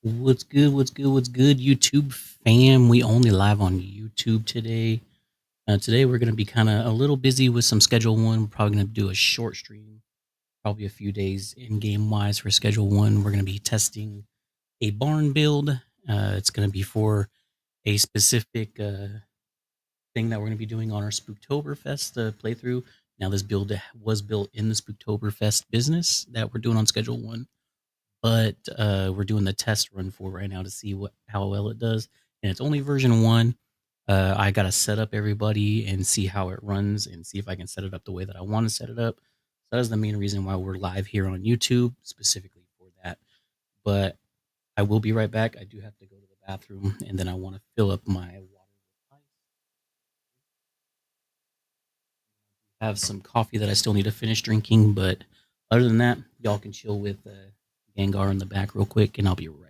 What's good? What's good? What's good, YouTube fam? We only live on YouTube today. Today we're gonna be kind of a little busy with some Schedule One. We're probably gonna do a short stream, probably a few days in game wise for Schedule One. We're gonna be testing a barn build. It's gonna be for a specific thing that we're gonna be doing on our Spooktoberfest playthrough. Now, this build was built in the Spooktoberfest business that we're doing on Schedule One, but we're doing the test run for right now to see what how well it does. And it's only version one. I gotta set up everybody and see how it runs and see if I can set it up the way that I want to set it up. So that's the main reason why we're live here on YouTube specifically for that. But I will be right back. I do have to go to the bathroom and then I want to fill up my water with ice. Have some coffee that I still need to finish drinking. But other than that, y'all can chill with Gengar in the back real quick, and I'll be right back.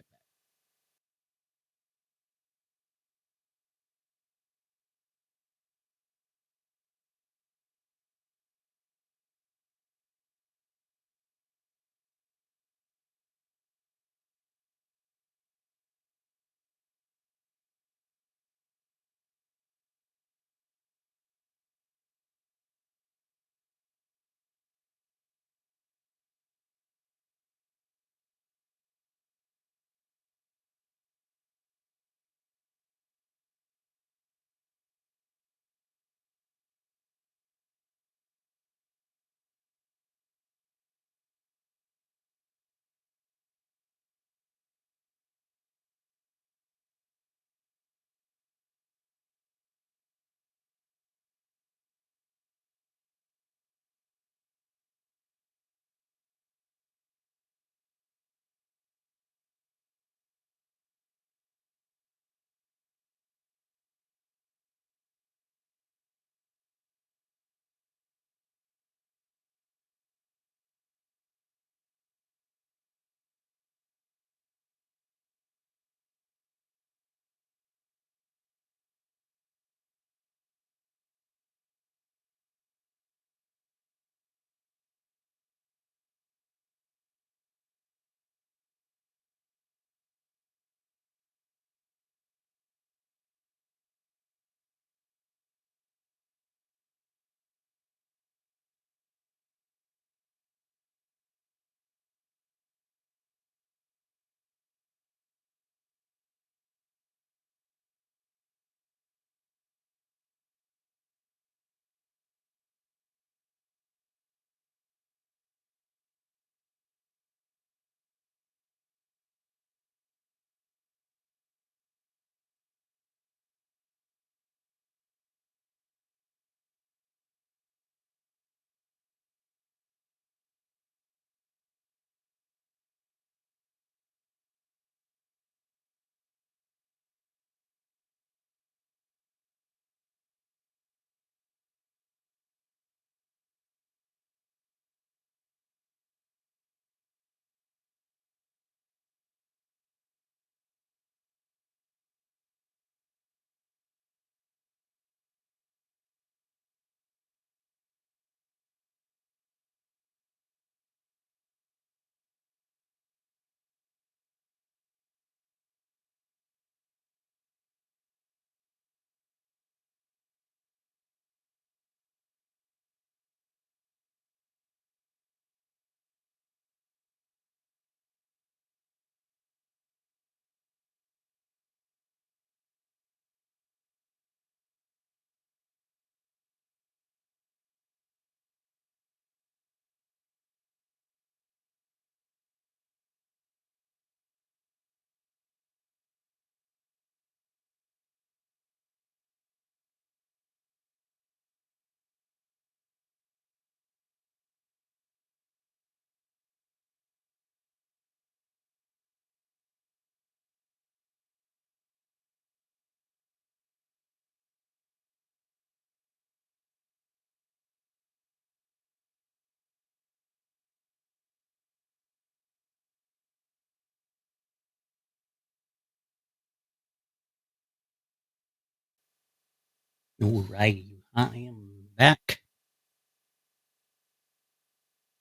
Alrighty, I am back.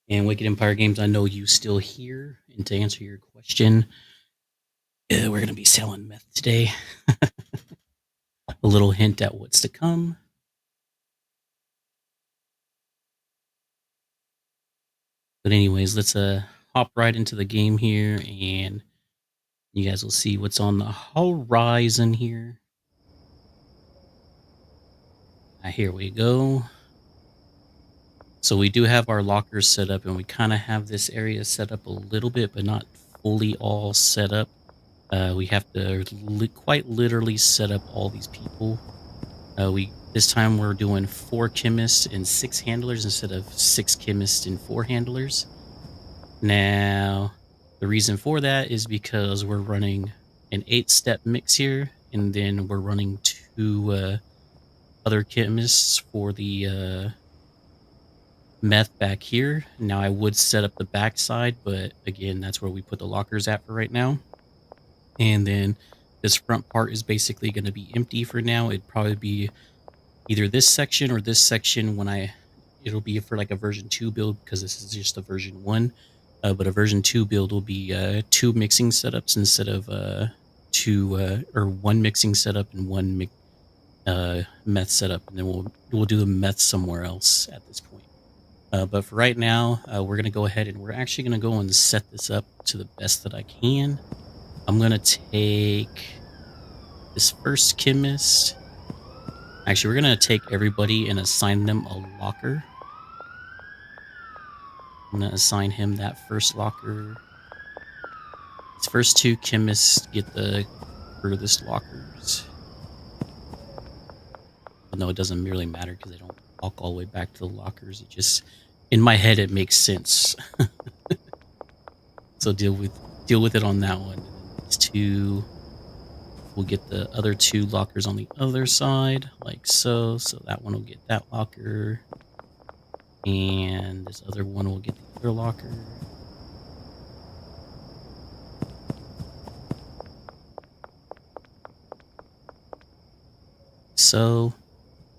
And Wicked Empire Games, I know you still here. And to answer your question, Yeah, we're gonna be selling meth today. A little hint at what's to come. But anyways, let's hop right into the game here, and you guys will see what's on the horizon here. Here we go. So we do have our lockers set up, and we kind of have this area set up a little bit, but not fully all set up. We have to quite literally set up all these people. This time we're doing 4 chemists and 6 handlers instead of 6 chemists and 4 handlers. Now, the reason for that is because we're running an 8-step mix here, and then we're running 2 other chemists for the meth back here. Now, I would set up the back side, but again, that's where we put the lockers at for right now. And then this front part is basically going to be empty for now. It'd probably be either this section or this section it'll be for like a version 2 build, because this is just a version 1. But a version 2 build will be 2 mixing setups instead of 1 mixing setup and 1 meth setup, and then we'll do the meth somewhere else at this point. But for right now, we're gonna go ahead and we're actually gonna go and set this up to the best that I can. I'm gonna take this first chemist. Actually, we're gonna take everybody and assign them a locker. I'm gonna assign him that first locker. These first 2 chemists get the furthest lockers. But no, it doesn't really matter because they don't walk all the way back to the lockers. It just, in my head, it makes sense. So deal with it on that one. And then these 2 will get the other 2 lockers on the other side, like so. So that one will get that locker, and this other one will get the other locker. So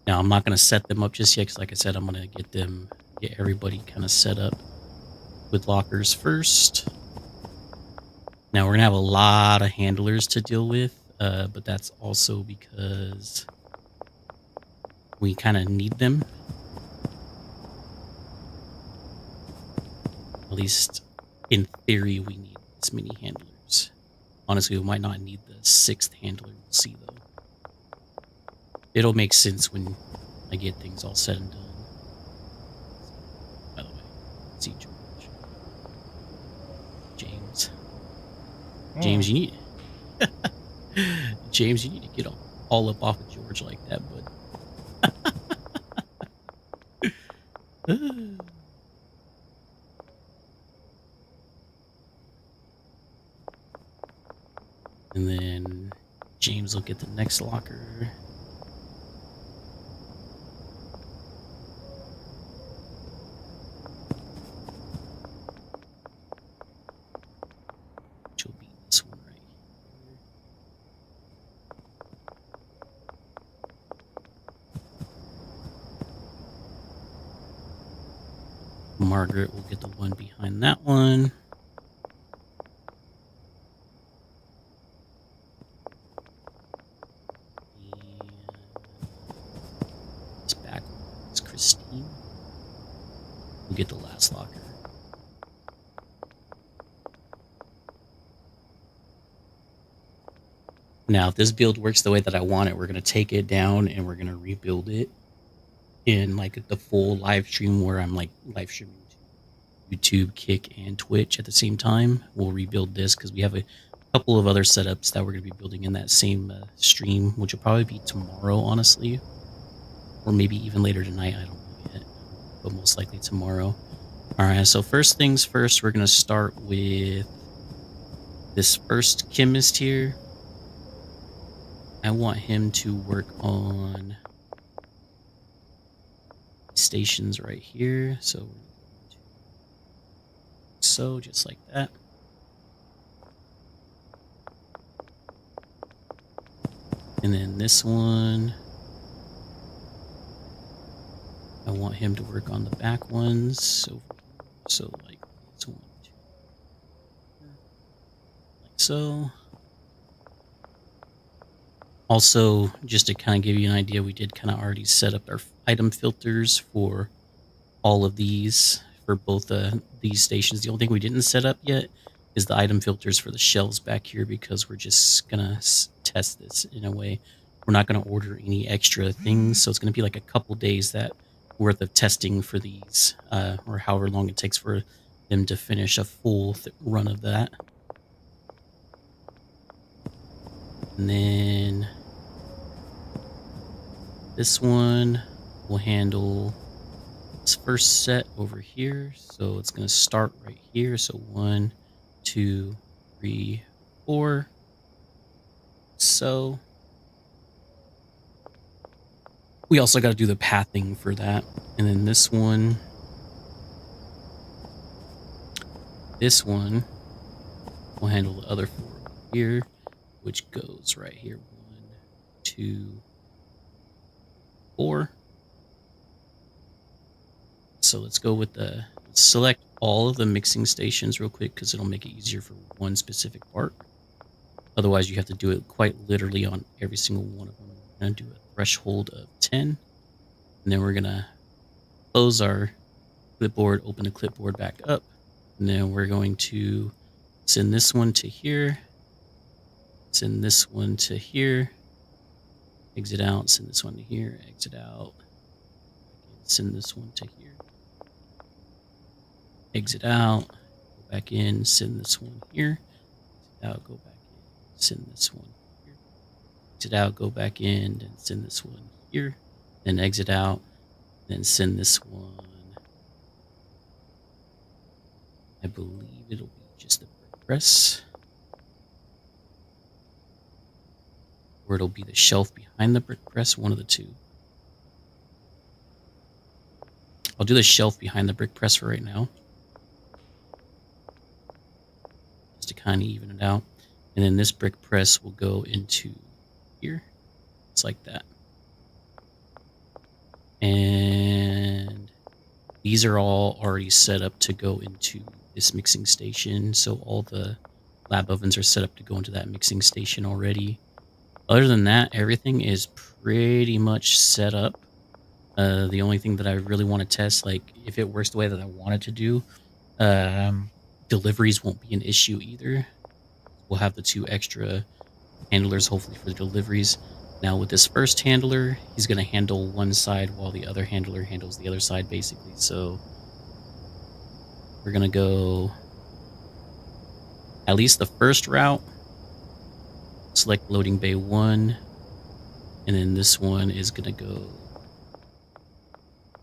now I'm not going to set them up just yet, because like I said, I'm going to get everybody kind of set up with lockers first. Now we're going to have a lot of handlers to deal with, but that's also because we kind of need them. At least in theory, we need this many handlers. Honestly, we might not need the 6th handler. We'll see, though. It'll make sense when I get things all said and done. By the way, see George. James, you need James, you need to get all up off of George like that, bud. And then James will get the next locker. Which will be this one right here. Margaret will get the one behind that one. Christine will get the last locker. Now, if this build works the way that I want it, we're going to take it down and we're going to rebuild it in like the full live stream, where I'm like live streaming to YouTube, Kick, and Twitch at the same time. We'll rebuild this because we have a couple of other setups that we're going to be building in that same stream, which will probably be tomorrow, honestly. Or maybe even later tonight, I don't know yet, but most likely tomorrow. All right, so first things first, we're going to start with this first chemist here. I want him to work on stations right here. So just like that. And then this one, I want him to work on the back ones. So like this one, like so. Also, just to kind of give you an idea, we did kind of already set up our item filters for all of these for both these stations. The only thing we didn't set up yet is the item filters for the shelves back here, because we're just gonna test this in a way. We're not gonna order any extra things, so it's gonna be like a couple days that worth of testing for these, or however long it takes for them to finish a full run of that. And then this one will handle this first set over here. So it's going to start right here. So 1, 2, 3, 4. So we also got to do the pathing for that. And then this one will handle the other 4 over here, which goes right here. 1, 2, 4. So let's go with select all of the mixing stations real quick, because it'll make it easier for one specific part. Otherwise, you have to do it quite literally on every single one of them. We're going to do a threshold of 10. And then we're going to close our clipboard, open the clipboard back up. And then we're going to send this one to here. Send this one to here. Exit out. Send this one to here. Exit out. Send this one to here. Exit out. Go back in. Send this one here. Exit out. Go back in. Send this one here. Exit out. Go back in and send this one here. Then exit out. Then send this one. I believe it'll be just the brick press. Or it'll be the shelf behind the brick press, one of the two. I'll do the shelf behind the brick press for right now, just to kind of even it out. And then this brick press will go into here. It's like that. And these are all already set up to go into this mixing station. So all the lab ovens are set up to go into that mixing station already. Other than that, everything is pretty much set up. The only thing that I really want to test, like if it works the way that I want it to do, deliveries won't be an issue either. We'll have the 2 extra handlers hopefully for the deliveries. Now with this first handler, he's going to handle one side while the other handler handles the other side, basically. So we're going to go at least the first route. Select loading bay 1. And then this one is going to go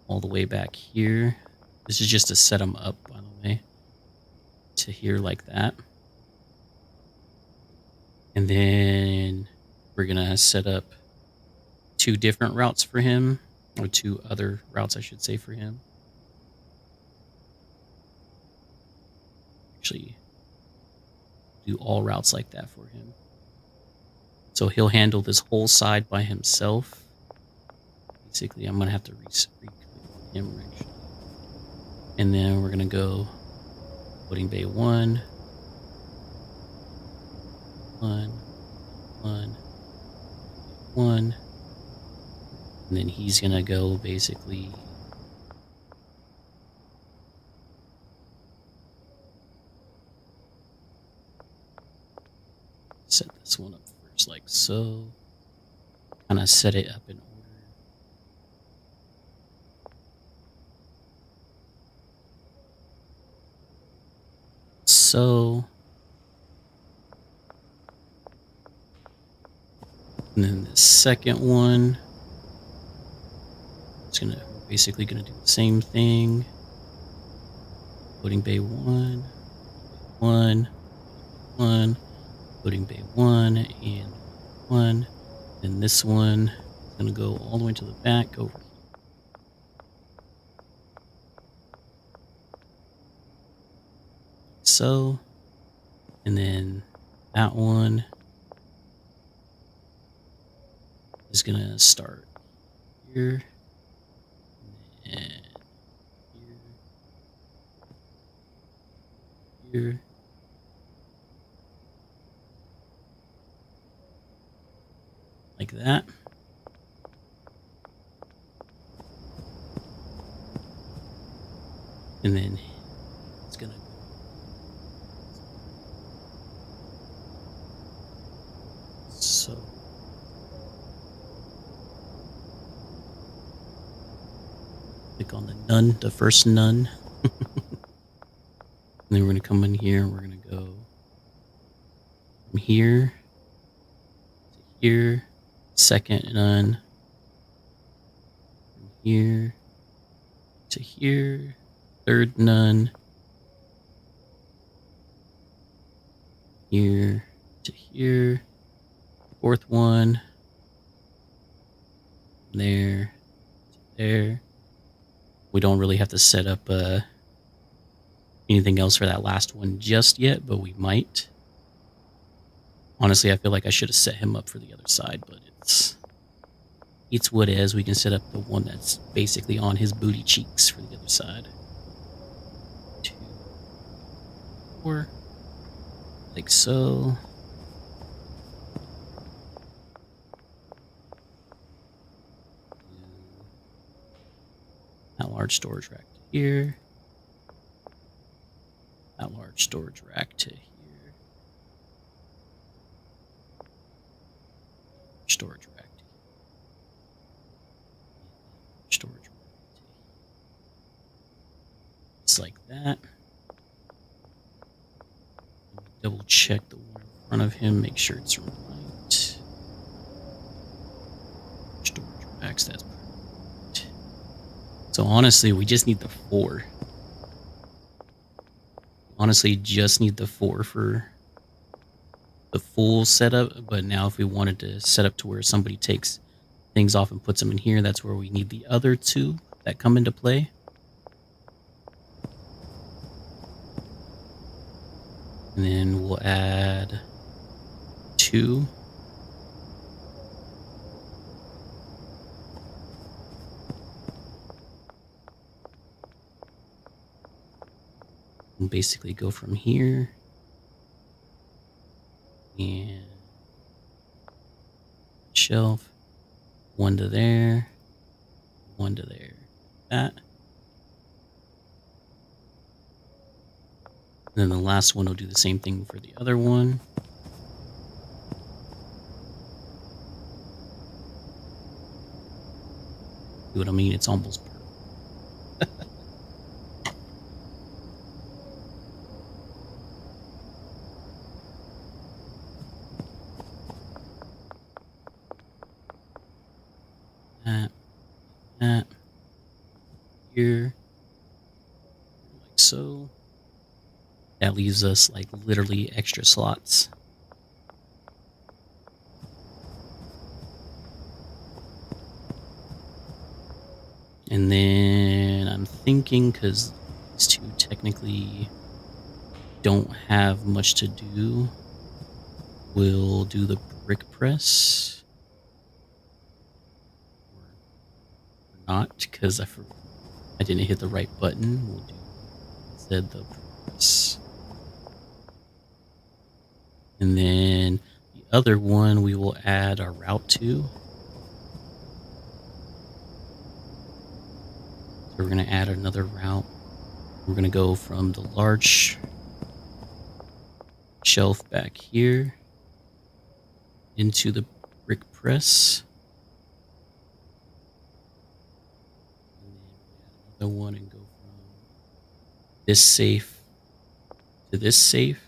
all the way back here. This is just to set them up, by the way, to here like that. And then we're going to set up 2 different routes for him, or 2 other routes, I should say, for him. Actually, do all routes like that for him. So he'll handle this whole side by himself. Basically, I'm going to have to re-click him, actually. And then we're going to go loading bay 1. 1, 1, 1. And then he's going to go basically set this one up first, like so. Kind of set it up in order. So. And then the second one, it's basically gonna do the same thing. Loading bay 1, 1, 1, loading bay 1 and 1. Then this one is gonna go all the way to the back over here. So, and then that one is gonna start here, and here, like that. And then it's gonna go. So click on the nun, the first nun. And then we're gonna come in here and we're gonna go from here to here, second nun, from here to here, third nun, here to here, fourth one, there to there. We don't really have to set up anything else for that last one just yet, but we might. Honestly, I feel like I should have set him up for the other side, but it's what it is. We can set up the one that's basically on his booty cheeks for the other side. 2, 4, like so. That large storage rack to here. That large storage rack to here. Storage rack to here. Storage rack to here. Just like that. Double check the one in front of him, make sure it's right. Storage racks, that's perfect. So honestly, we just need the 4. Honestly, just need the 4 for the full setup, but now if we wanted to set up to where somebody takes things off and puts them in here, that's where we need the other 2 that come into play. And then we'll add 2. And basically go from here and shelf, 1 to there, 1 to there, that. And then the last one will do the same thing for the other one. See what I mean? It's almost perfect. That. Here. Like so. That leaves us like literally extra slots. And then I'm thinking, because these 2 technically don't have much to do, we'll do the brick press. Or not, because I didn't hit the right button. We'll do instead the press. And then the other one we will add our route to. So we're going to add another route. We're going to go from the large shelf back here into the brick press. And then add another one and go from this safe to this safe.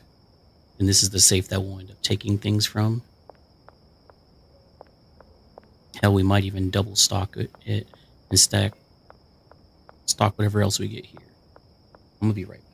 And this is the safe that we'll end up taking things from. Hell, we might even double stock it and stock whatever else we get here. I'm gonna be right back.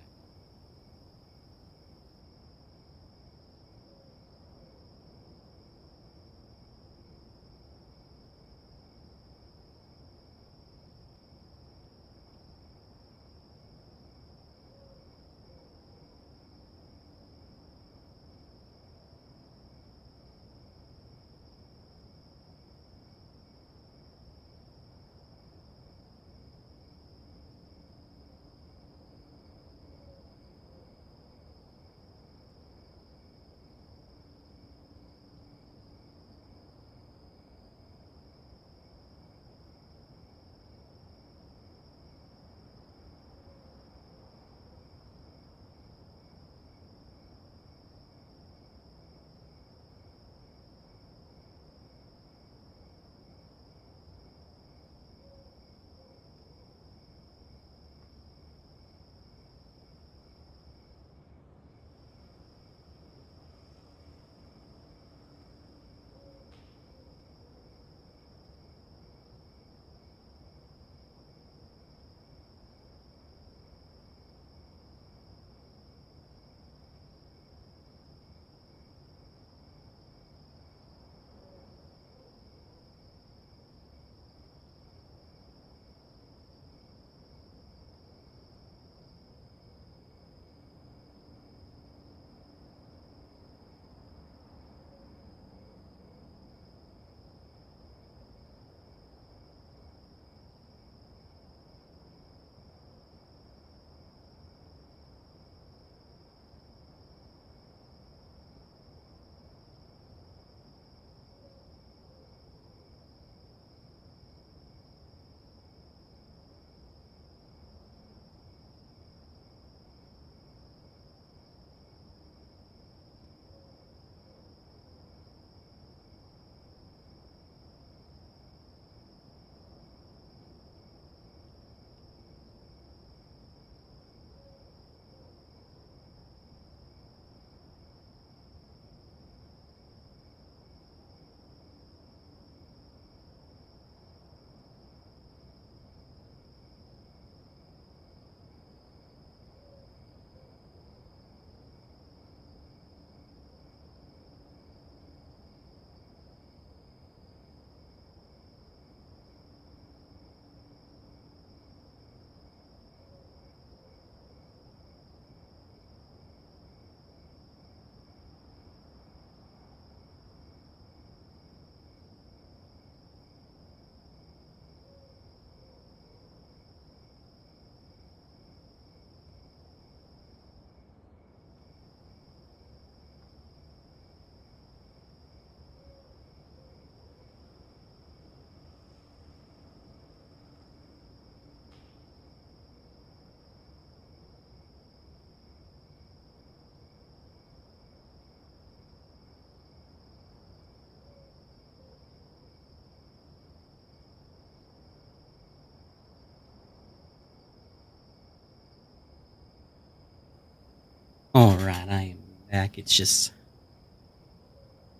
All right, I am back. It's just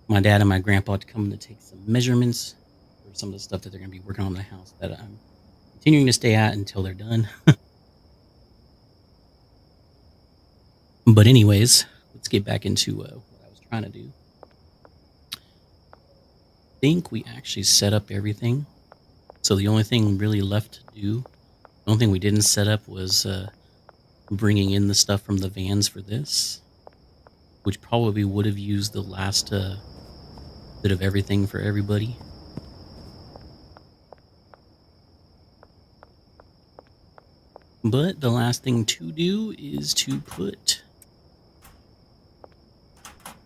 my dad and my grandpa to come to take some measurements for some of the stuff that they're going to be working on in the house that I'm continuing to stay at until they're done. But anyways, let's get back into what I was trying to do. I think we actually set up everything. So the only thing really left to do, the only thing we didn't set up was bringing in the stuff from the vans for this, which probably would have used the last bit of everything for everybody. But the last thing to do is to put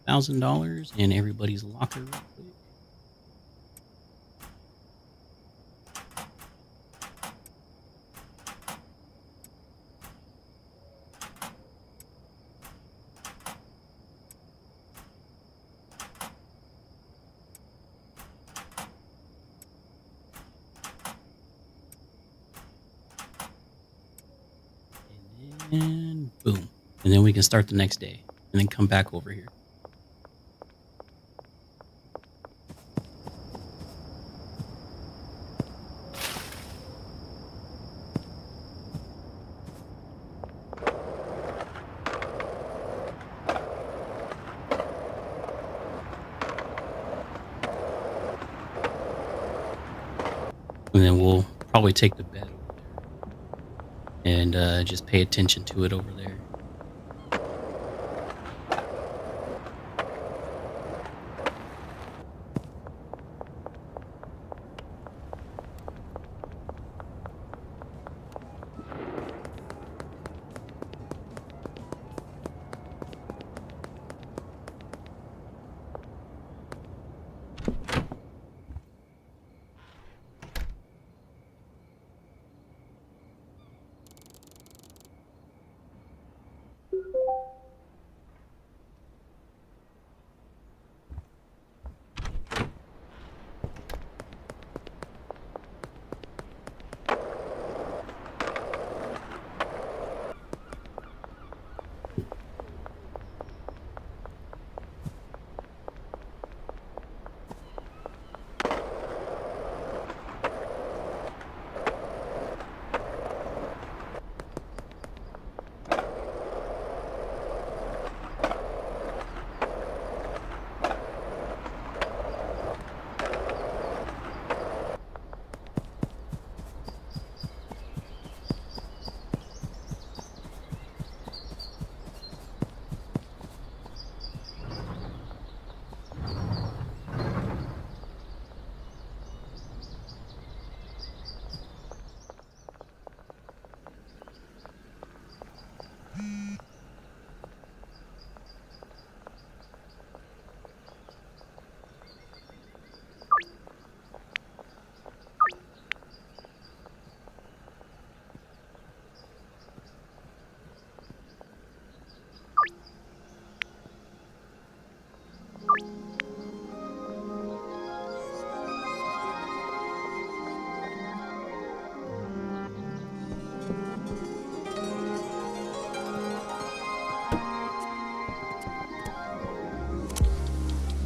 $1,000 in everybody's locker real quick. And boom. And then we can start the next day and then come back over here. And then we'll probably take the bed over there and just pay attention to it over there.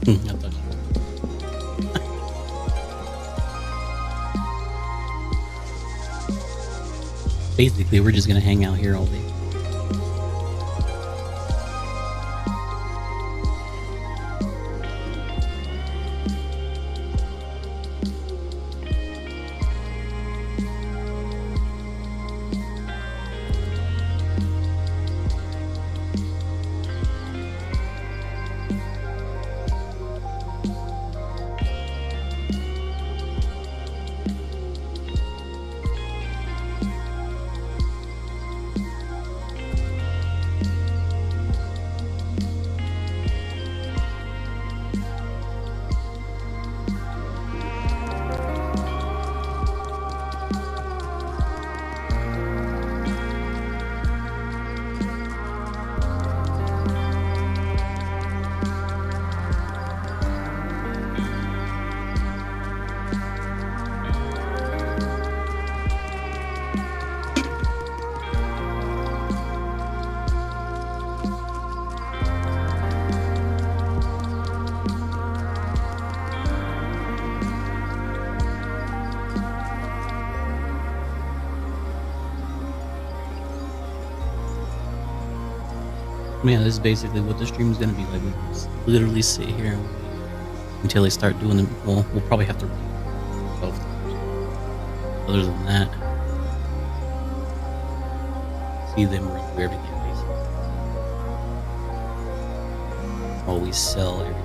I thought you Basically, we're just going to hang out here all day. Yeah, this is basically what the stream is gonna be like. We just literally sit here and wait until they start doing them. Well, we'll probably have to both times. Other than that, see them run through everything basically while we sell everything.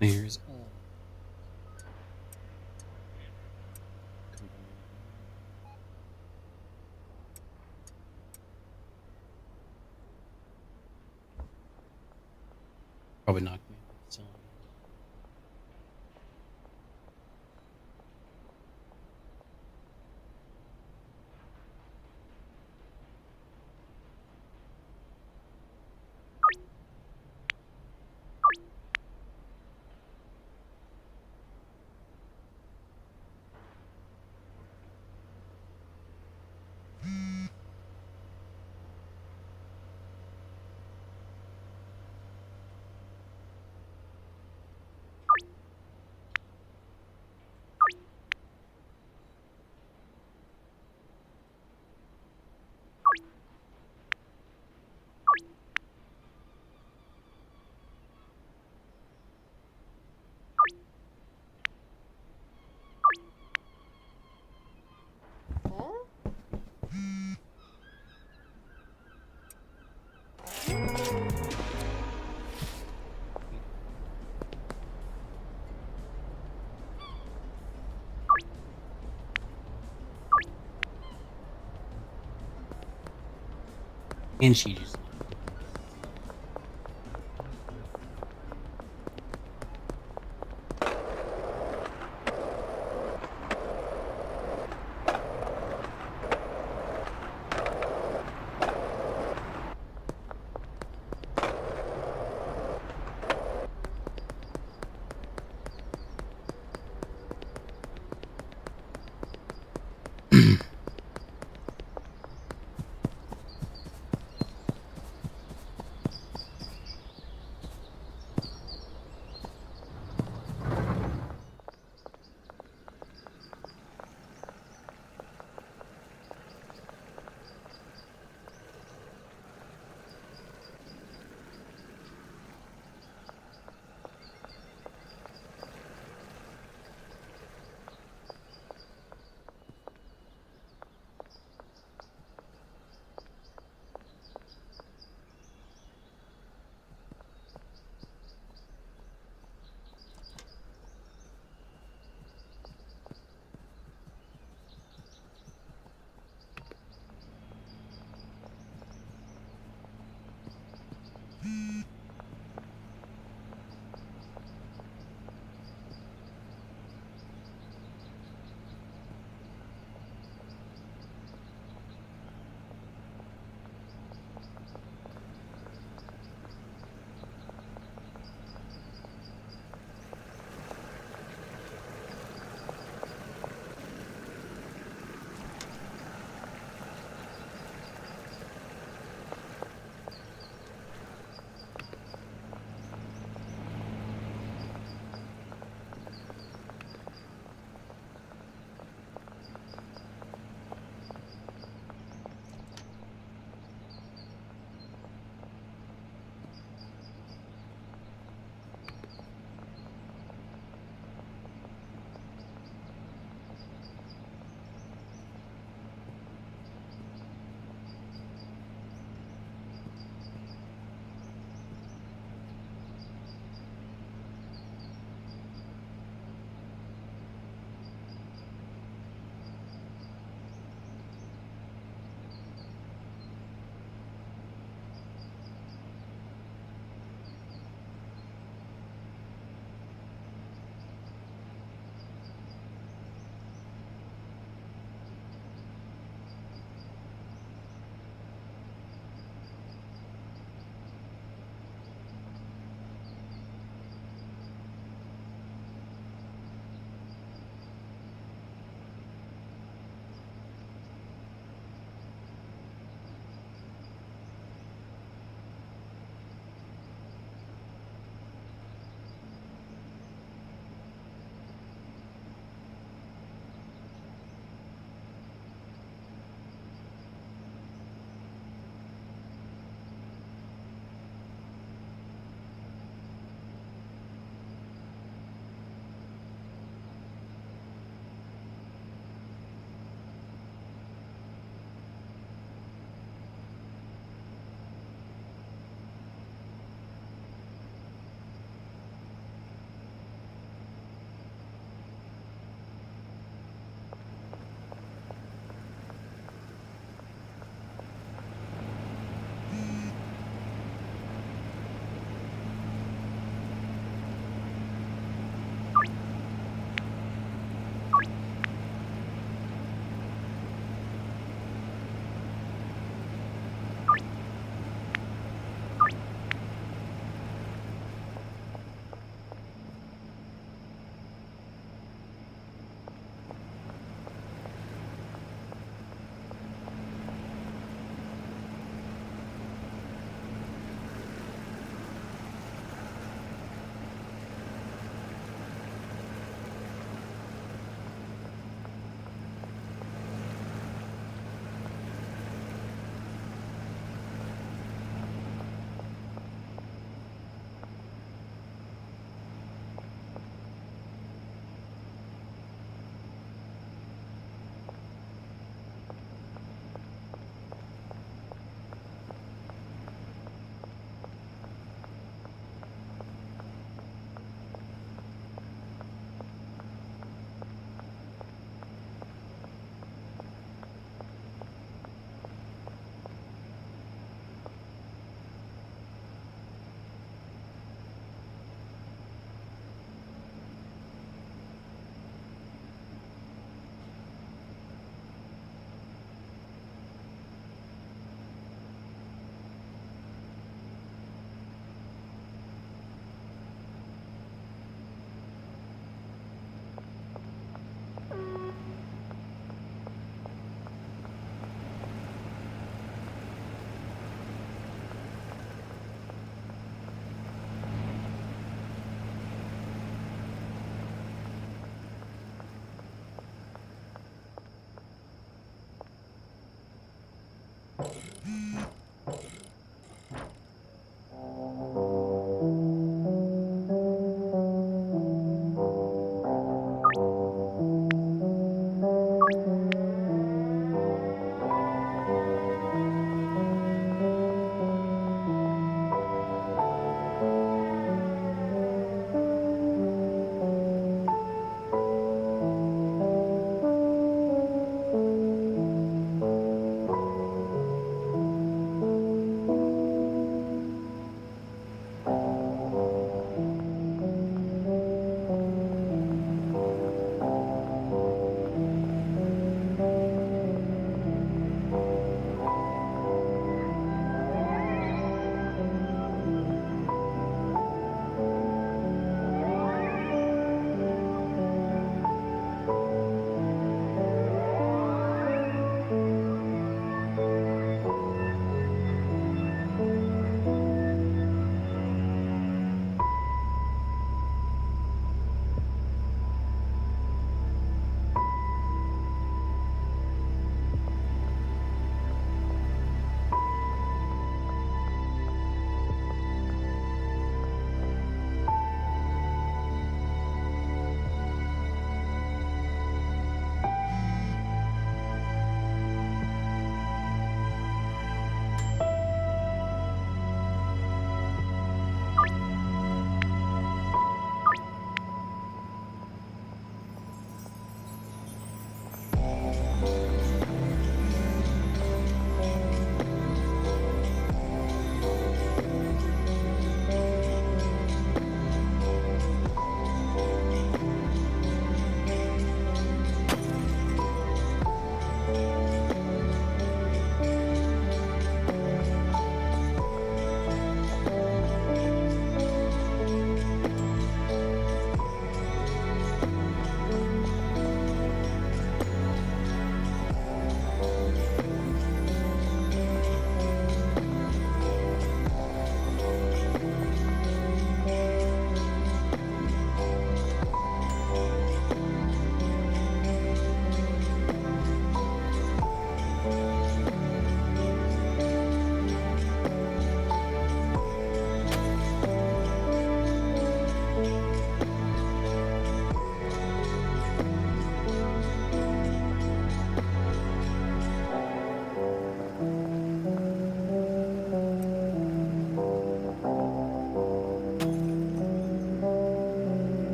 There's probably not gonna be selling. And she just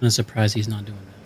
I'm surprised he's not doing that.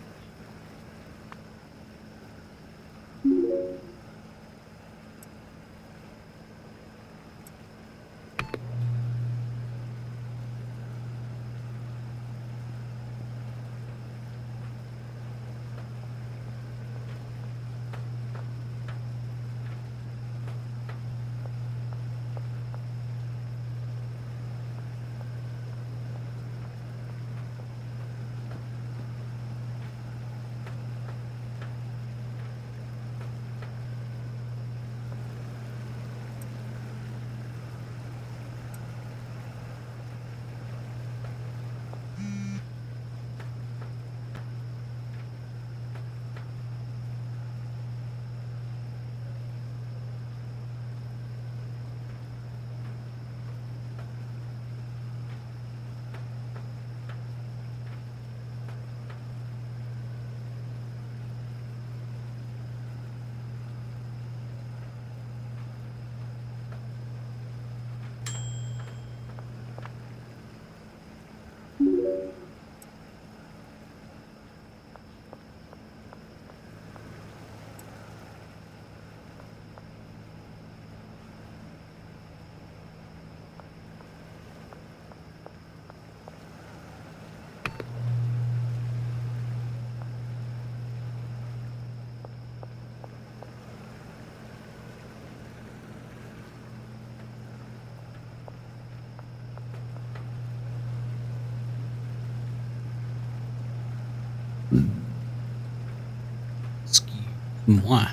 Excuse-moi.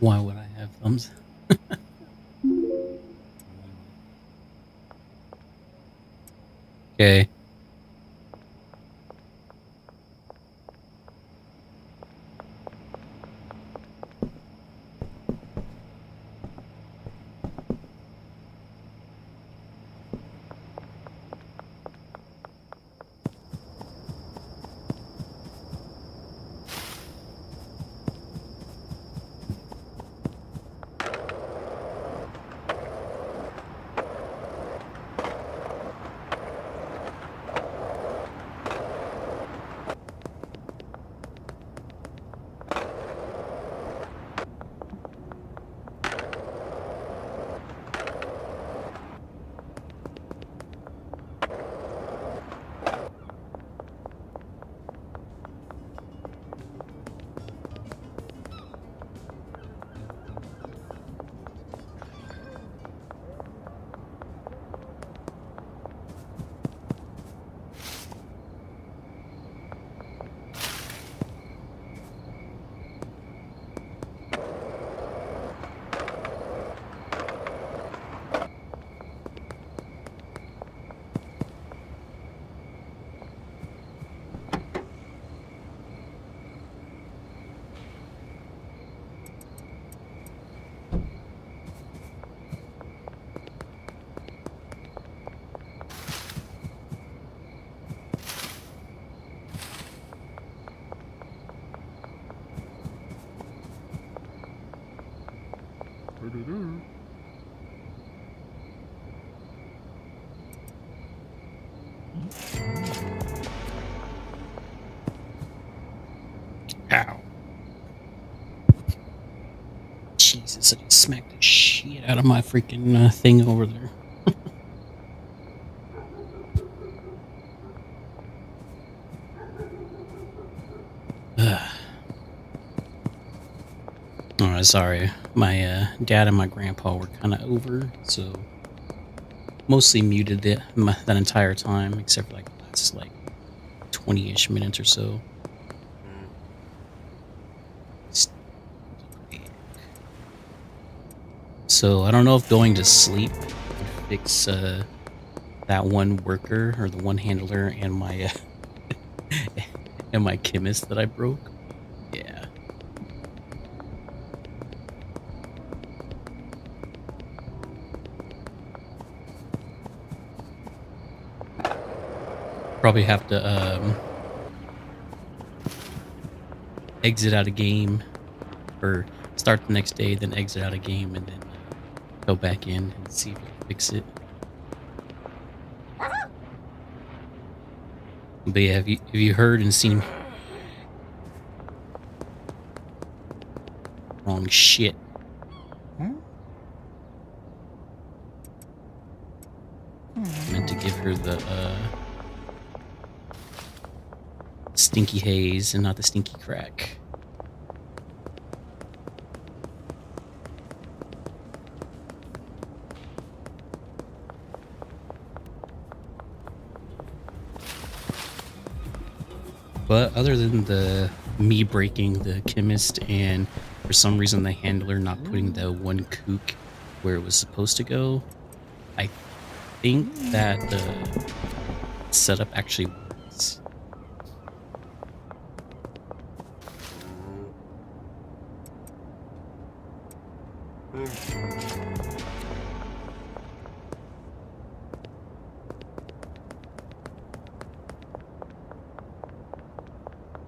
Why would I have thumbs? Okay. Ow. Jesus, I just smacked the shit out of my freaking thing over there. Alright, sorry. My dad and my grandpa were kind of over, so mostly muted it that entire time, except for like the last like 20-ish minutes or so. So I don't know if going to sleep would fix that one worker or the one handler and my and my chemist that I broke. Yeah. Probably have to exit out a game or start the next day, then exit out a game, and then go back in and see if we can fix it. But yeah, have you heard and seen wrong shit? I meant to give her the stinky haze and not the stinky crack. But other than the me breaking the chemist and for some reason the handler not putting the one kook where it was supposed to go, I think that the setup actually works.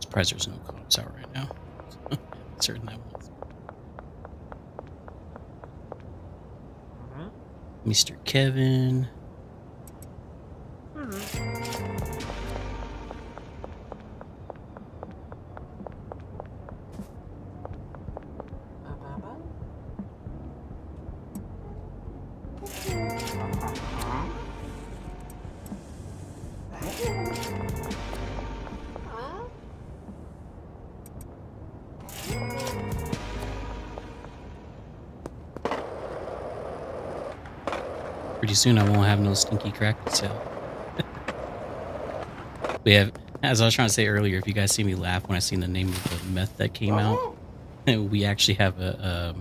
Surprised there's no cops out right now. Certain that was. Mr. Kevin. Pretty soon I won't have no stinky crack to sell. We have, as I was trying to say earlier, if you guys see me laugh when I seen the name of the meth that came out, we actually have a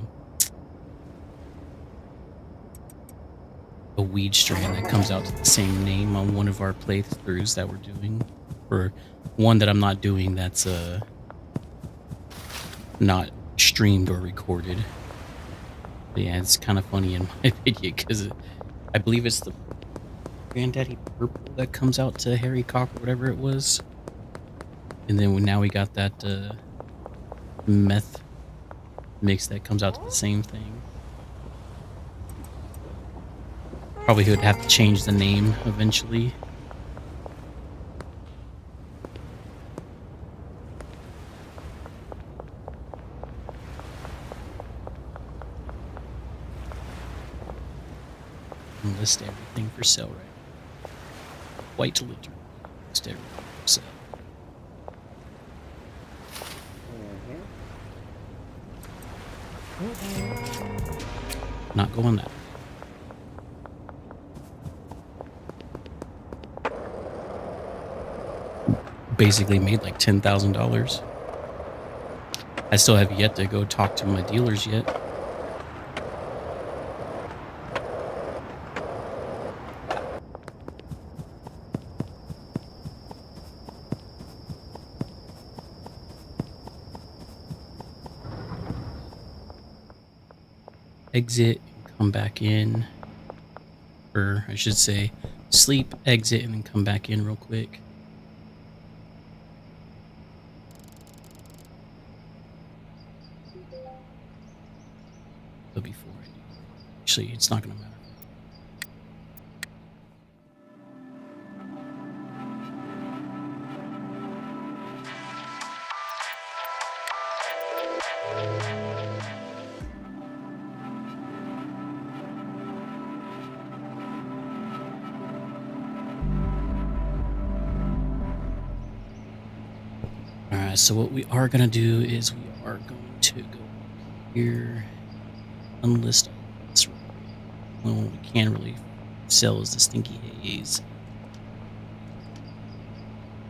weed strain that comes out to the same name on one of our playthroughs that we're doing, or one that I'm not doing that's not streamed or recorded. But yeah, it's kind of funny in my opinion because I believe it's the Granddaddy Purple that comes out to Harry Cock or whatever it was, and then now we got that meth mix that comes out to the same thing. Probably would have to change the name eventually. And list everything for sale right now. White litter. List everything for sale. Not going that way. Basically made like $10,000. I still have yet to go talk to my dealers yet. Exit and come back in, or I should say sleep, exit, and then come back in real quick. But before I do, actually, it's not going to matter. Alright, so what we are going to do is we are going to go here, unlist all this. Well, what we can really sell is the Stinky Haze.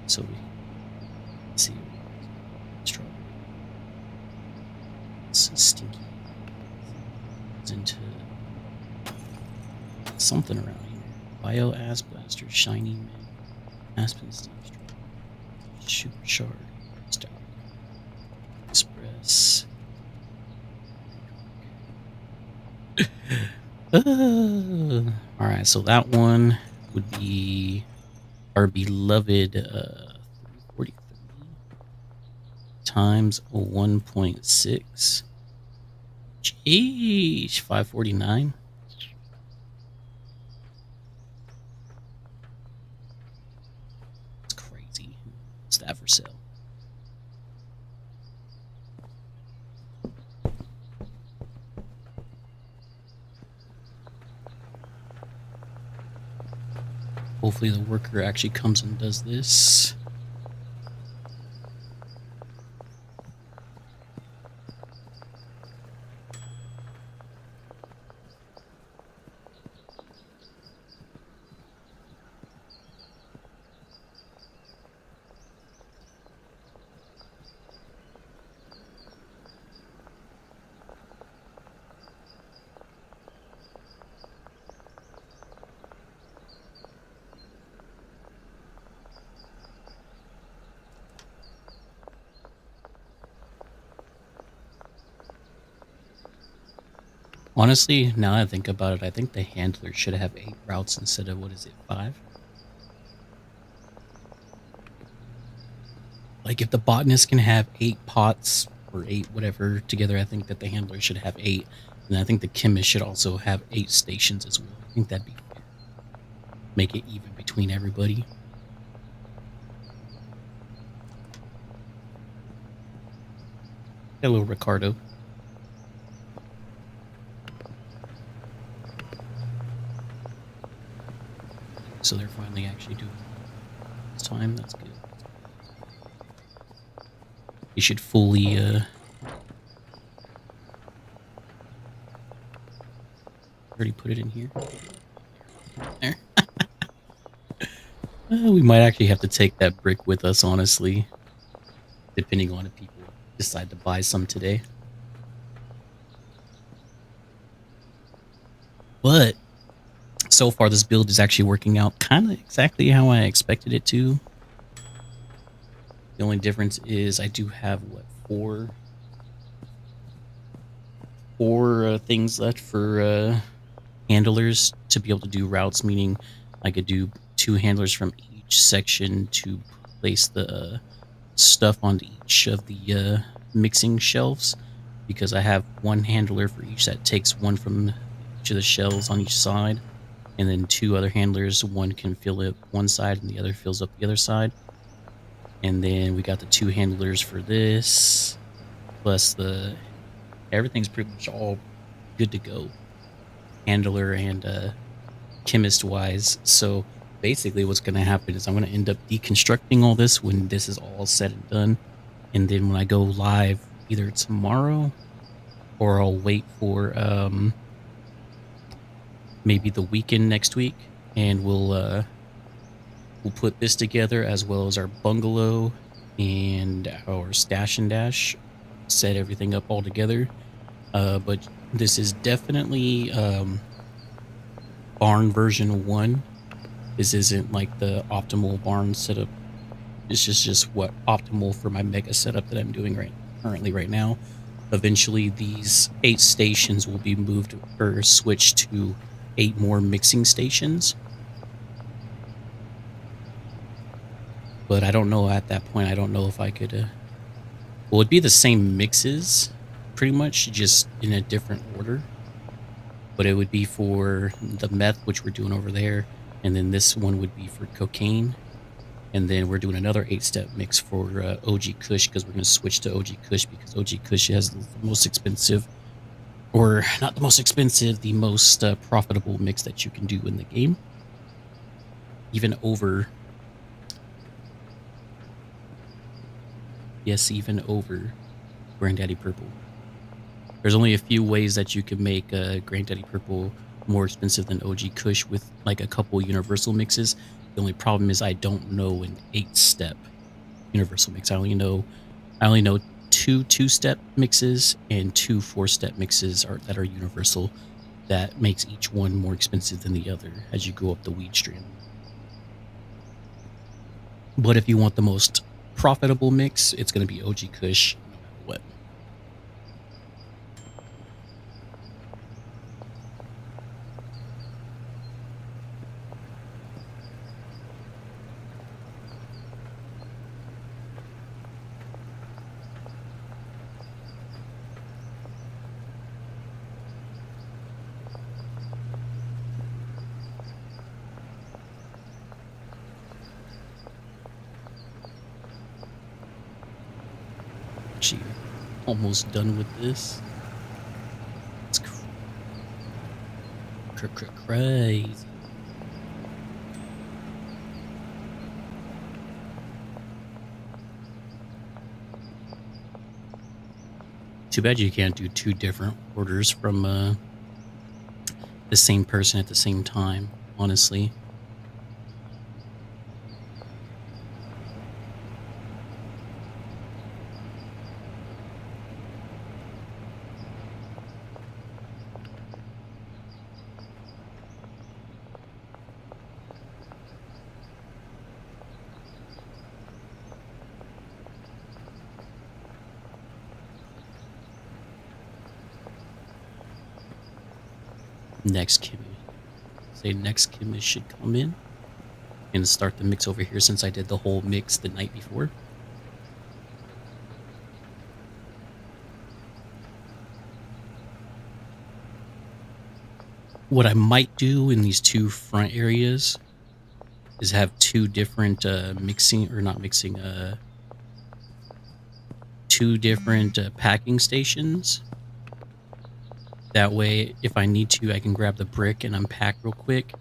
So we see strawberry. This is Stinky. It's into something around here. Bio Ass Blaster, Shiny Man, Aspen Steam Strawberry, Super Shard, Star Express. Alright, so that one would be our beloved 343 times 1.6. Jeez, 549. It's crazy. What's that for sale? Hopefully the worker actually comes and does this. Honestly, now that I think about it, I think the handler should have 8 routes instead of, what is it, 5? Like, if the botanist can have 8 pots or 8 whatever together, I think that the handler should have 8. And I think the chemist should also have 8 stations as well. I think that'd be fair. Make it even between everybody. Hello, Ricardo. So they're finally actually doing it this time. That's good. You should fully already put it in here. There. We might actually have to take that brick with us, honestly, depending on if people decide to buy some today. But so far, this build is actually working out kind of exactly how I expected it to. The only difference is I do have, what, four things left for handlers to be able to do routes, meaning I could do 2 handlers from each section to place the stuff onto each of the mixing shelves, because I have 1 handler for each that takes 1 from each of the shelves on each side, and then 2 other handlers. 1 can fill up one side and the other fills up the other side. And then we got the 2 handlers for this, plus everything's pretty much all good to go, handler and chemist wise. So basically what's going to happen is I'm going to end up deconstructing all this when this is all said and done. And then when I go live either tomorrow, or I'll wait for maybe the weekend next week, and we'll put this together, as well as our bungalow and our stash and dash, set everything up all together. But this is definitely barn version 1. This isn't like the optimal barn setup. This is just what optimal for my mega setup that I'm doing currently right now. Eventually, these 8 stations will be moved or switched to 8 more mixing stations. But I don't know at that point. I don't know if I could. Well, it'd be the same mixes, pretty much, just in a different order. But it would be for the meth, which we're doing over there, and then this one would be for cocaine. And then we're doing another 8-step mix for OG Kush, because we're going to switch to OG Kush, because OG Kush has the most expensive, or not the most expensive, the most profitable mix that you can do in the game. Even over, yes, even over Granddaddy Purple. There's only a few ways that you can make Granddaddy Purple more expensive than OG Kush with like a couple universal mixes. The only problem is I don't know an 8-step universal mix. I only know 2 2-step mixes and 2 4-step mixes that are universal. That makes each one more expensive than the other as you go up the weed strand. But if you want the most profitable mix, it's going to be OG Kush no matter what. Actually, almost done with this. It's crazy. Too bad you can't do 2 different orders from the same person at the same time, honestly. Next chemist should come in and start the mix over here, since I did the whole mix the night before. What I might do in these 2 front areas is have 2 different two different packing stations. That way, if I need to, I can grab the brick and unpack real quick,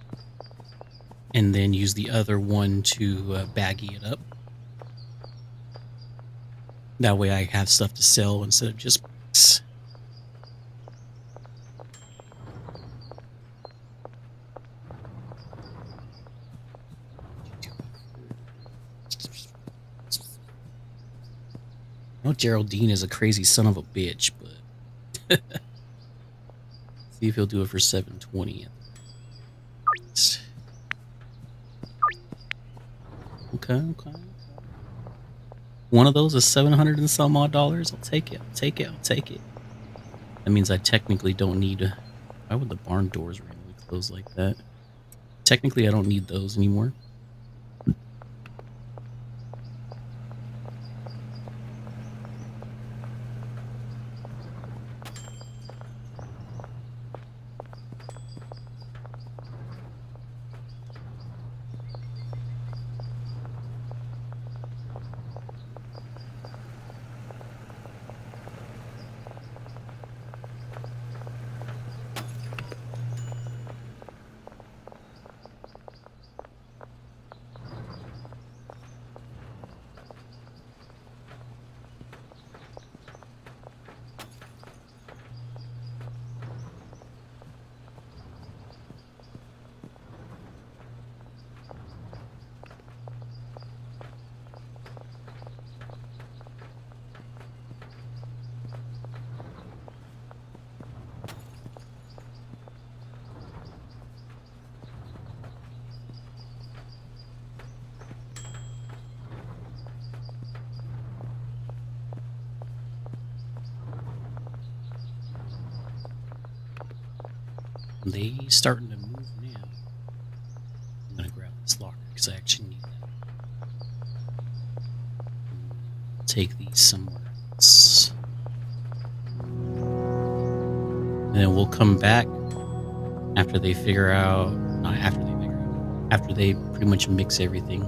and then use the other one to baggie it up. That way I have stuff to sell instead of just bricks. I know Geraldine is a crazy son of a bitch, but See if he'll do it for 720. Okay. One of those is 700 and some odd dollars. I'll take it. That means I technically don't need. Why would the barn doors randomly close like that? Technically, I don't need those anymore. They starting to move now. I'm gonna grab this locker because I actually need that. Take these somewhere else. And then we'll come back after they figure out, not after they figure out, after they pretty much mix everything.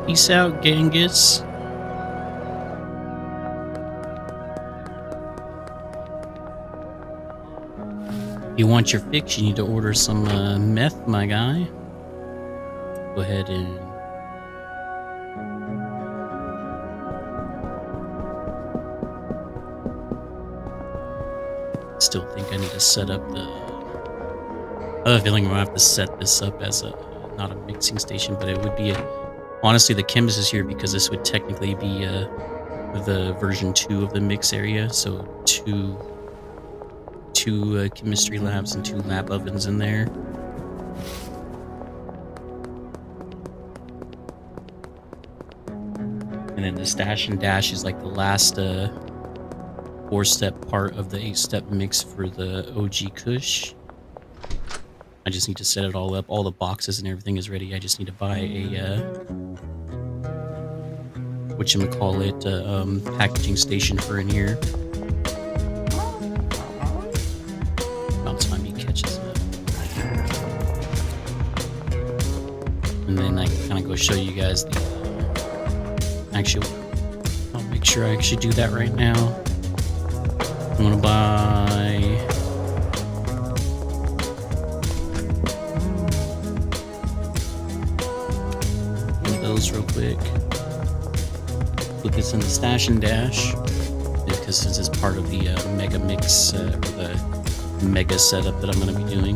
Peace out, Genghis. If you want your fix, you need to order some meth, my guy. Go ahead and... Still think I need to set up the... I have a feeling I'm going to have to set this up as a... not a mixing station, but it would be a... Honestly, the chemist is here because this would technically be the version 2 of the mix area. So two chemistry labs and 2 lab ovens in there. And then the stash and dash is like the last 4-step part of the 8-step mix for the OG Kush. I just need to set it all up. All the boxes and everything is ready. I just need to buy a whatchamacallit, packaging station for in here. About time he catches up. And then I can kind of go show you guys the actually, I'll make sure I actually do that right now. I'm gonna buy those real quick. Put this in the stash and dash because this is part of the mega mix or the mega setup that I'm going to be doing.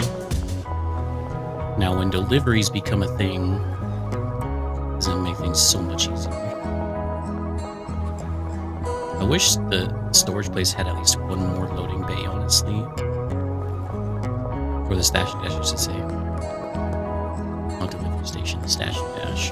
Now, when deliveries become a thing, it's going to make things so much easier. I wish the storage place had at least one more loading bay, honestly. Or the stash and dash, I should say. Not delivery station, the stash and dash.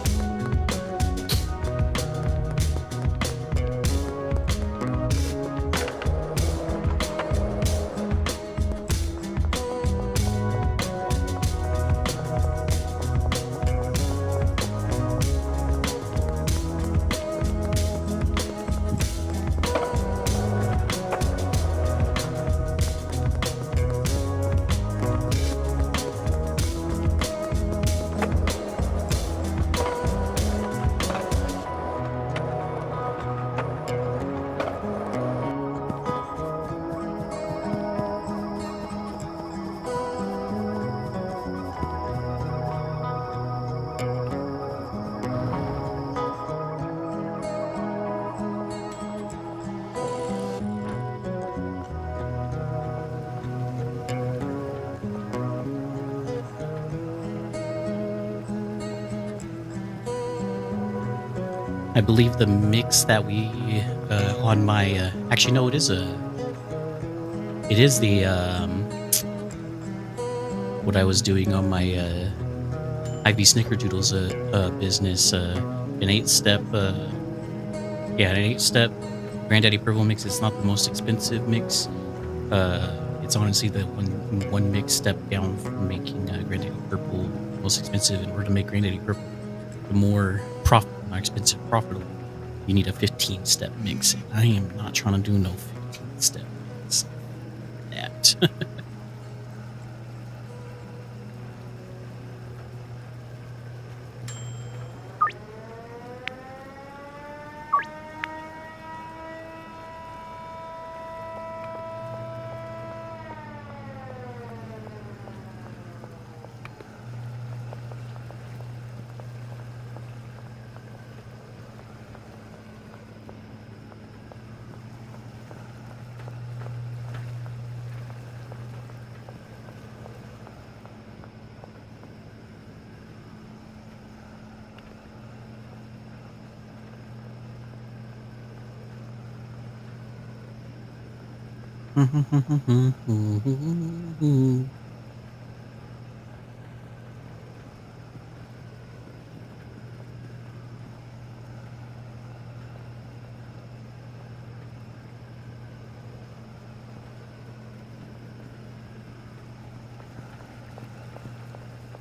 I believe the mix that we on my actually no, it is the what I was doing on my Ivy Snickerdoodles business, an 8-step an 8-step Granddaddy Purple mix. It's not the most expensive mix. It's honestly the one mix step down from making Granddaddy Purple most expensive. In order to make Granddaddy Purple the more expensive, profitable, you need a 15-step mix. And I am not trying to do no 15-step mix. That.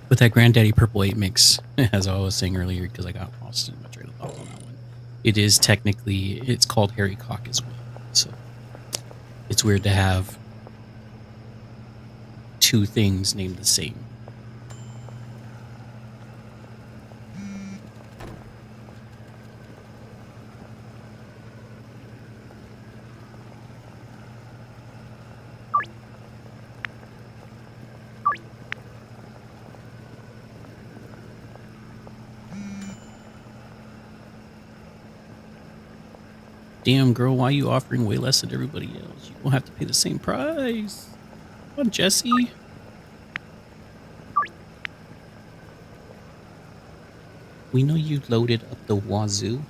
With that Granddaddy Purple 8 mix, as I was saying earlier, because I got lost in my train of thought on that one, it's called Harry Cock as well. So it's weird to have two things named the same. Damn, girl, why are you offering way less than everybody else? You won't have to pay the same price. Come on, Jesse. We know you loaded up the wazoo.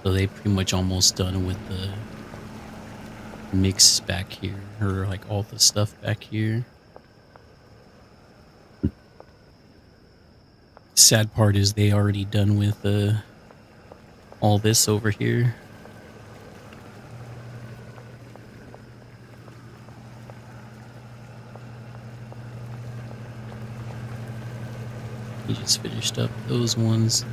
So they pretty much almost done with the mix back here, or like all the stuff back here. Sad part is they already done with all this over here. He just finished up those ones.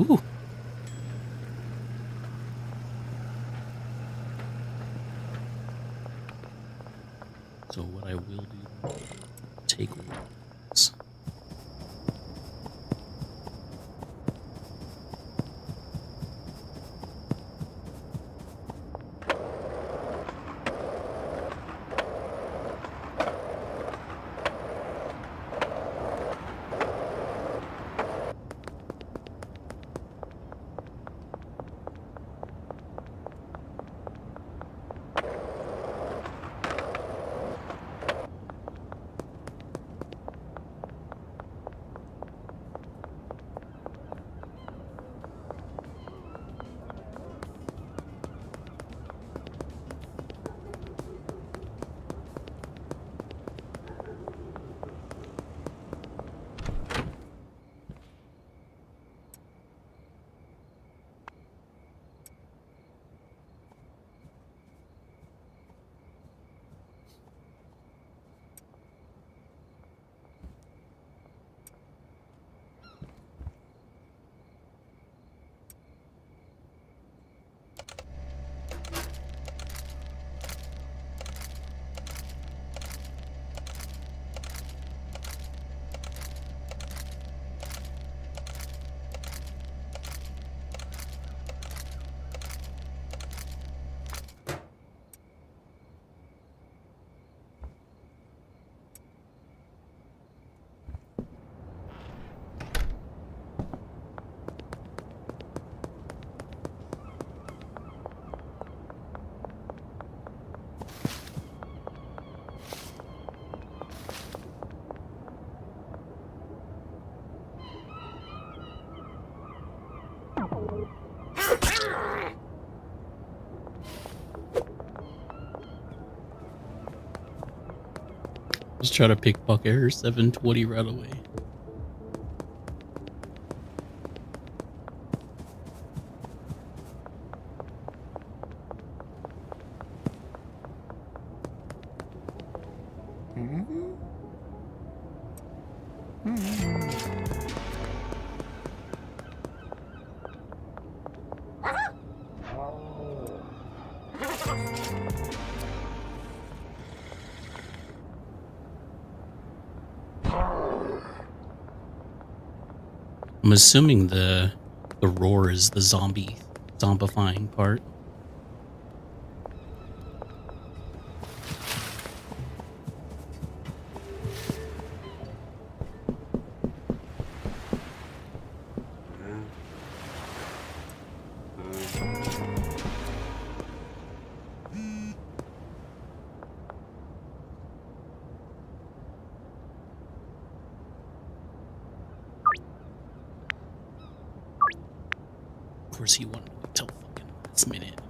Ooh. So what I will do, take walks. Just try to pickpocket her 720 right away. I'm assuming the roar is the zombifying part. Of course, he wanted to wait till fucking last minute.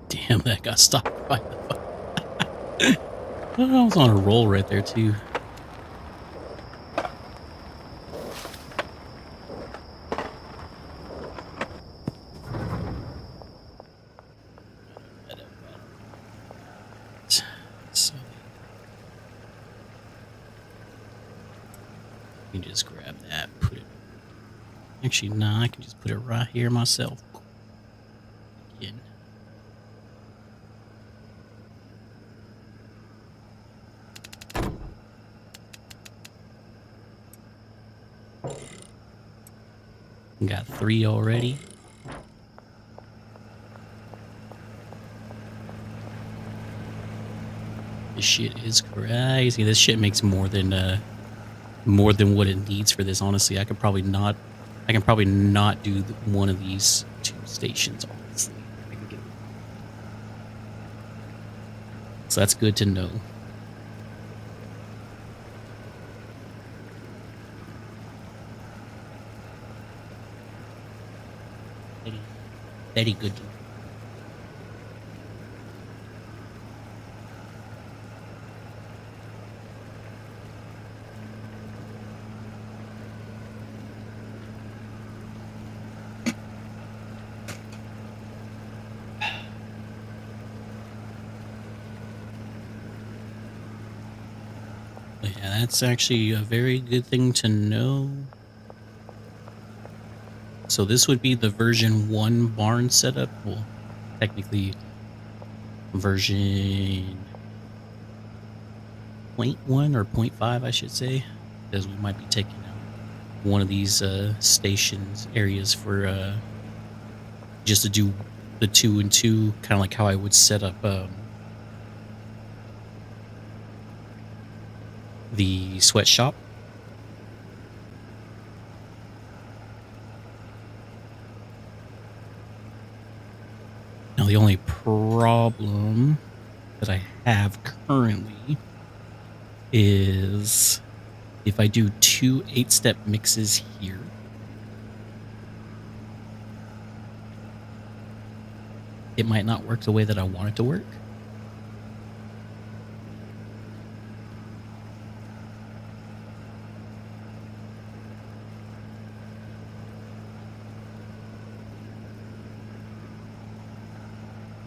Damn, that got stopped by the I was on a roll right there, too. So, you can just grab that, put it. Actually, nah, I can just put it right here myself. Again. Got 3 already. This shit is crazy. This shit makes more than what it needs for this. Honestly, I can probably not do one of these 2 stations. Honestly, so that's good to know. Very good. But yeah, that's actually a very good thing to know. So this would be the version 1 barn setup. Well, technically version 0.1 or 0.5, I should say, because we might be taking out one of these stations areas for just to do the 2 and 2, kind of like how I would set up the sweatshop. Now the only problem that I have currently is if I do 2 8-step mixes here, it might not work the way that I want it to work.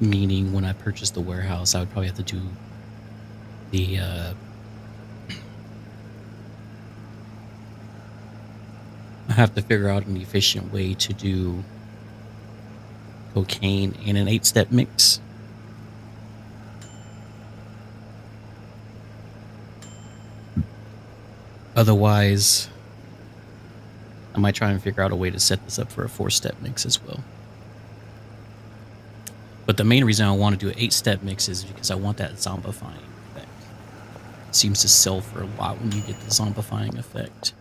Meaning when I purchase the warehouse, I would probably have to do the I have to figure out an efficient way to do cocaine in an 8-step mix. Otherwise, I might try and figure out a way to set this up for a 4-step mix as well. But the main reason I want to do an 8-step mix is because I want that zombifying effect. It seems to sell for a lot when you get the zombifying effect.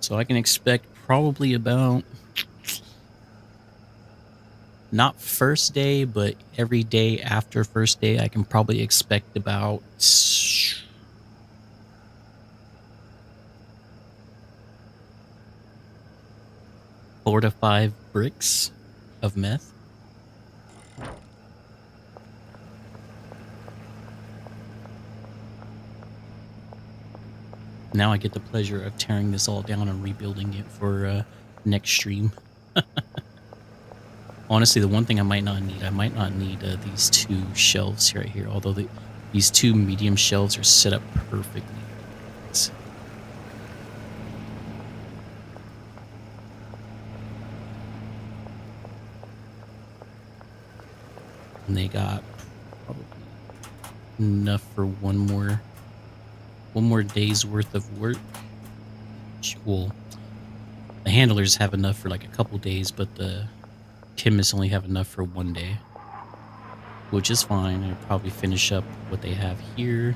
So I can expect probably about, not first day, but every day after first day, I can probably expect about 4 to 5 bricks of meth. Now I get the pleasure of tearing this all down and rebuilding it for next stream. Honestly, the one thing I might not need these 2 shelves right here, although these 2 medium shelves are set up perfectly. And they got probably enough for one more day's worth of work. Well, the handlers have enough for like a couple days, but the chemists only have enough for 1 day, which is fine. I'll probably finish up what they have here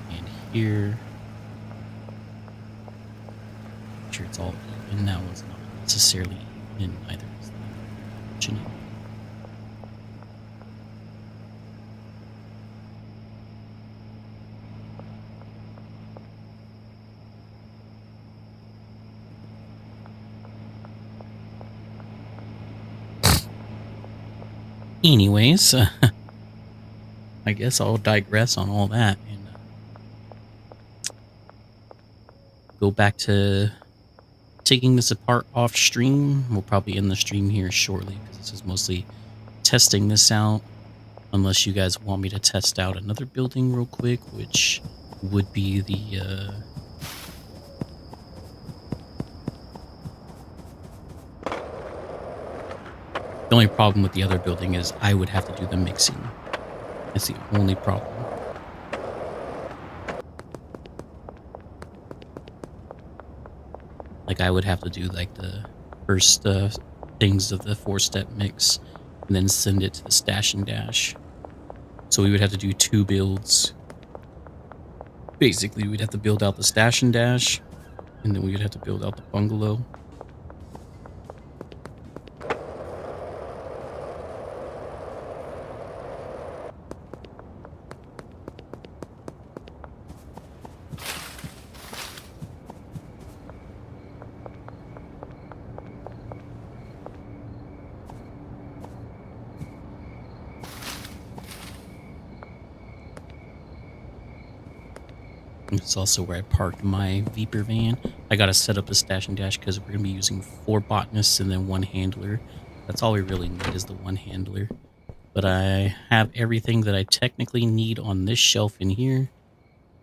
and here. Make sure it's all even. That one's not necessarily even either. Anyways, I guess I'll digress on all that and go back to taking this apart off stream. We'll probably end the stream here shortly because this is mostly testing this out. Unless you guys want me to test out another building real quick, which would be the only problem with the other building is I would have to do the mixing. That's the only problem. Like I would have to do like the first things of the 4-step mix and then send it to the stash and dash. So we would have to do 2 builds. Basically, we'd have to build out the stash and dash, and then we would have to build out the bungalow. It's also where I parked my Viper van. I gotta set up a stash and dash because we're gonna be using 4 botanists and then 1 handler. That's all we really need is the 1 handler. but I have everything that I technically need on this shelf in here,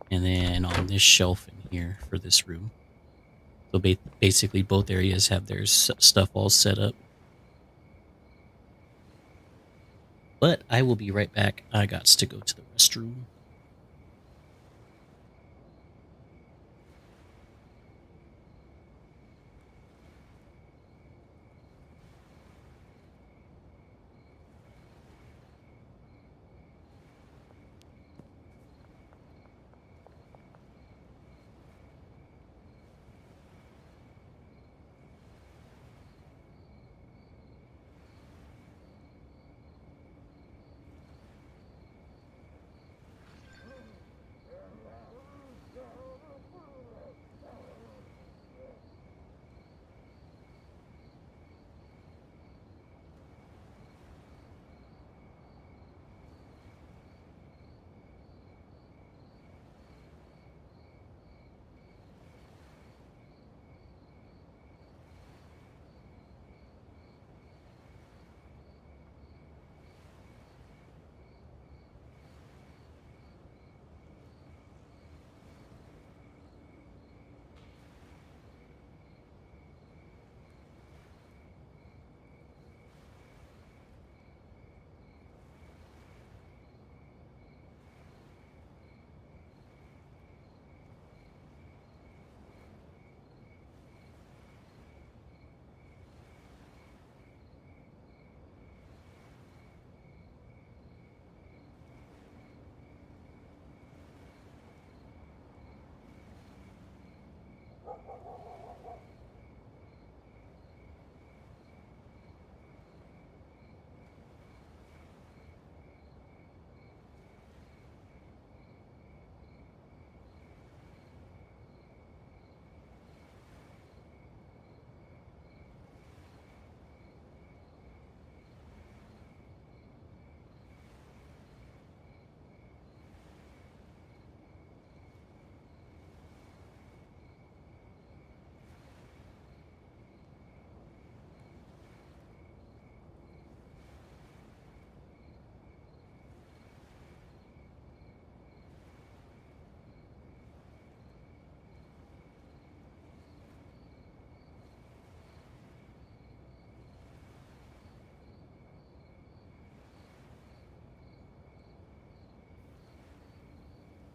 and then on this shelf in here for this room. So basically both areas have their stuff all set up. But I will be right back. I got to go to the restroom.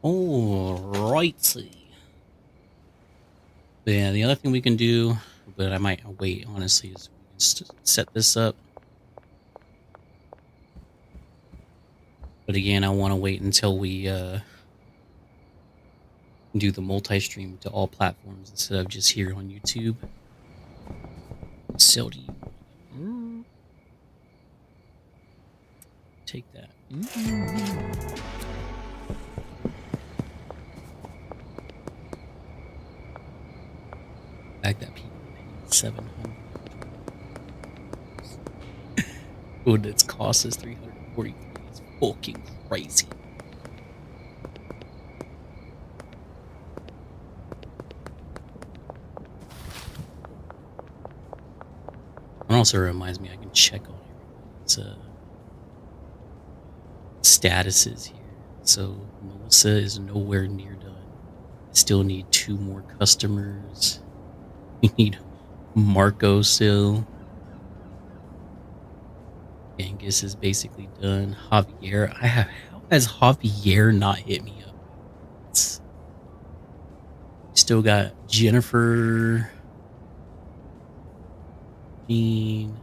Alrighty. Yeah, the other thing we can do, but I might wait, honestly, is we can set this up. But again, I want to wait until we do the multi-stream to all platforms instead of just here on YouTube. So do you take that? Back that people paid 700. Food that's cost us 343 is fucking crazy. It also reminds me I can check on everybody's statuses here. So Melissa is nowhere near done. I still need 2 more customers. We need Marco still. Angus is basically done. Javier, how has Javier not hit me up? Still got Jennifer, Jean.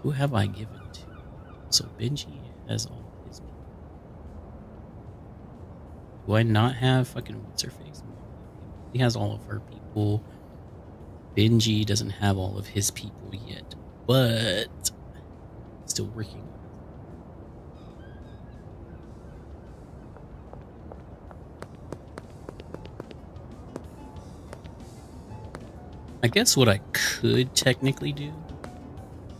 Who have I given to? So Benji has all his people. Do I not have fucking what's her face? He has all of her people. Benji doesn't have all of his people yet, but still working. I guess what I could technically do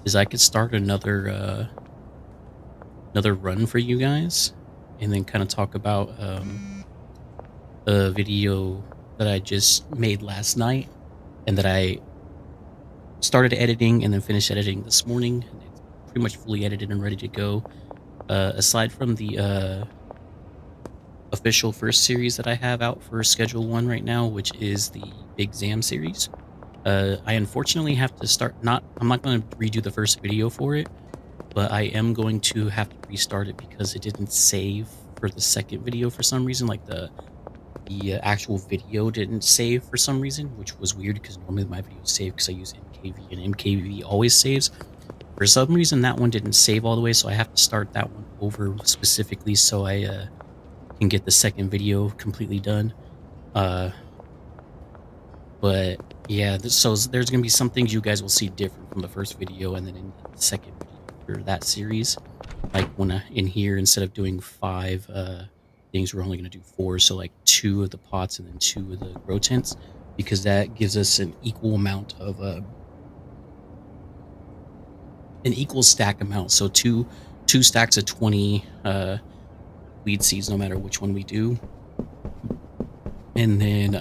is I could start another run for you guys, and then kind of talk about a video that I just made last night, and that I started editing and then finished editing this morning. And it's pretty much fully edited and ready to go. Aside from the official first series that I have out for Schedule 1 right now, which is the Big Zam series, I unfortunately have to start. I'm not going to redo the first video for it, but I am going to have to restart it because it didn't save for the second video for some reason. Like the actual video didn't save for some reason, which was weird because normally my videos save because I use MKV and MKV always saves. For some reason, that one didn't save all the way, so I have to start that one over specifically so I can get the second video completely done. But yeah, so there's gonna be some things you guys will see different from the first video, and then in the second video for that series. Like when in here, instead of doing 5 things, we're only gonna do 4. So like 2 of the pots and then 2 of the grow tents, because that gives us an equal amount of an equal stack amount. So two stacks of 20 weed seeds, no matter which one we do. And then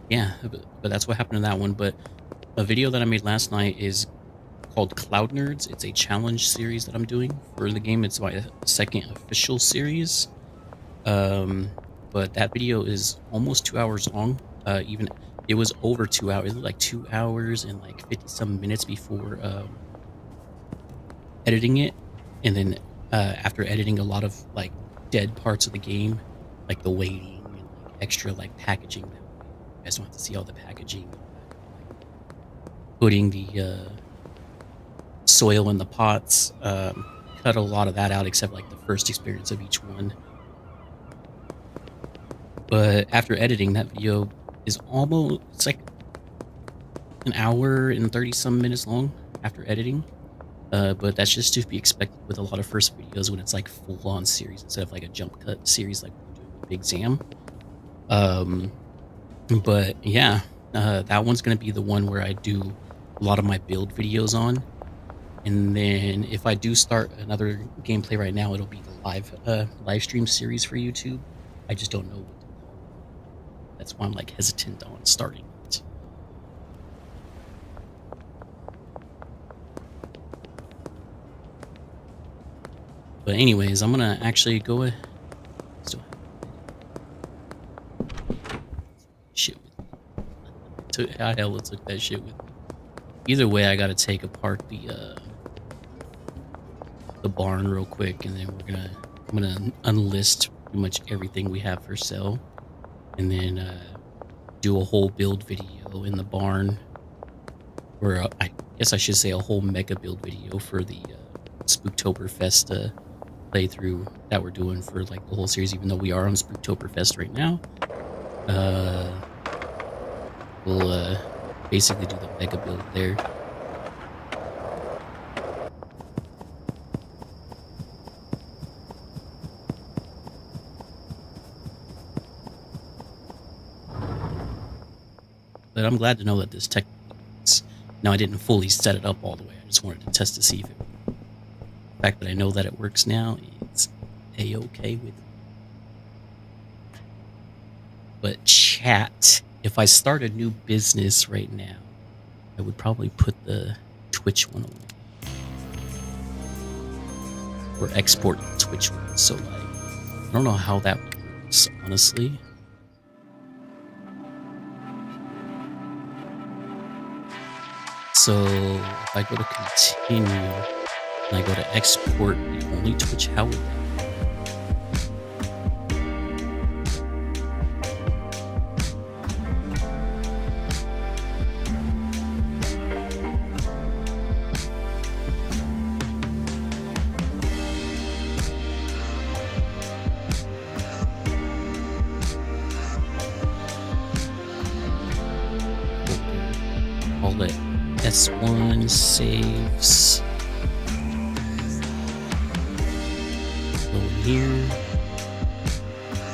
yeah, but that's what happened in that one. But a video that I made last night is called Cloud Nerds. It's a challenge series that I'm doing for the game. It's my second official series. But that video is almost 2 hours long. Even it was over 2 hours. It was like 2 hours and like 50-some minutes before editing it. And then after editing a lot of like dead parts of the game, like the waiting and like extra like packaging. You guys don't have to see all the packaging. Putting the soil in the pots, cut a lot of that out except like the first experience of each one. But after editing, that video is almost, it's like an hour and 30-some minutes long after editing. But that's just to be expected with a lot of first videos when it's like full-on series instead of like a jump cut series like we're doing with Big Zam. But yeah, that one's going to be the one where I do a lot of my build videos on. And then if I do start another gameplay right now, it'll be the live stream series for YouTube. I just don't know what to call it. That's why I'm like hesitant on starting it. But anyways, I'm gonna actually go still shit with me. How the hell it took that shit with me. Either way, I gotta take apart the barn real quick, and then I'm gonna unlist pretty much everything we have for sale, and then do a whole build video in the barn, or I guess I should say a whole mega build video for the Spooktoberfest playthrough that we're doing for like the whole series, even though we are on Spooktoberfest right now. We'll basically do the mega build there. But I'm glad to know that this tech works. Now, I didn't fully set it up all the way. I just wanted to test to see if it worked. The fact that I know that it works now, it's a-okay with me. But chat, if I start a new business right now, I would probably put the Twitch one away. Or export the Twitch one. So, like, I don't know how that works, honestly. So if I go to continue and I go to export the only Twitch, how would that? Call it S1 saves. Go in here.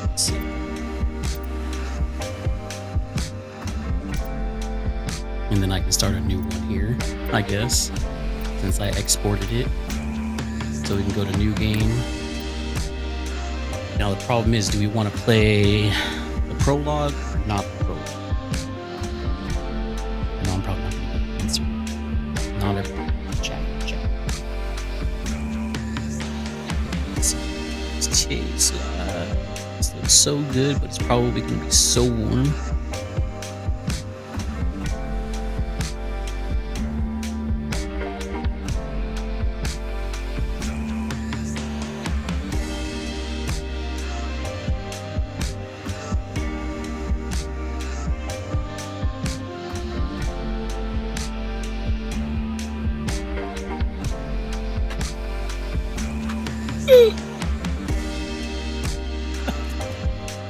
Let's see. And then I can start a new one here, I guess, since I exported it. So we can go to new game. Now the problem is, do we want to play the prologue or not the prologue? I know I'm probably not going to answer. Not everyone. Chat. Chase. This looks so good, but it's probably going to be so warm.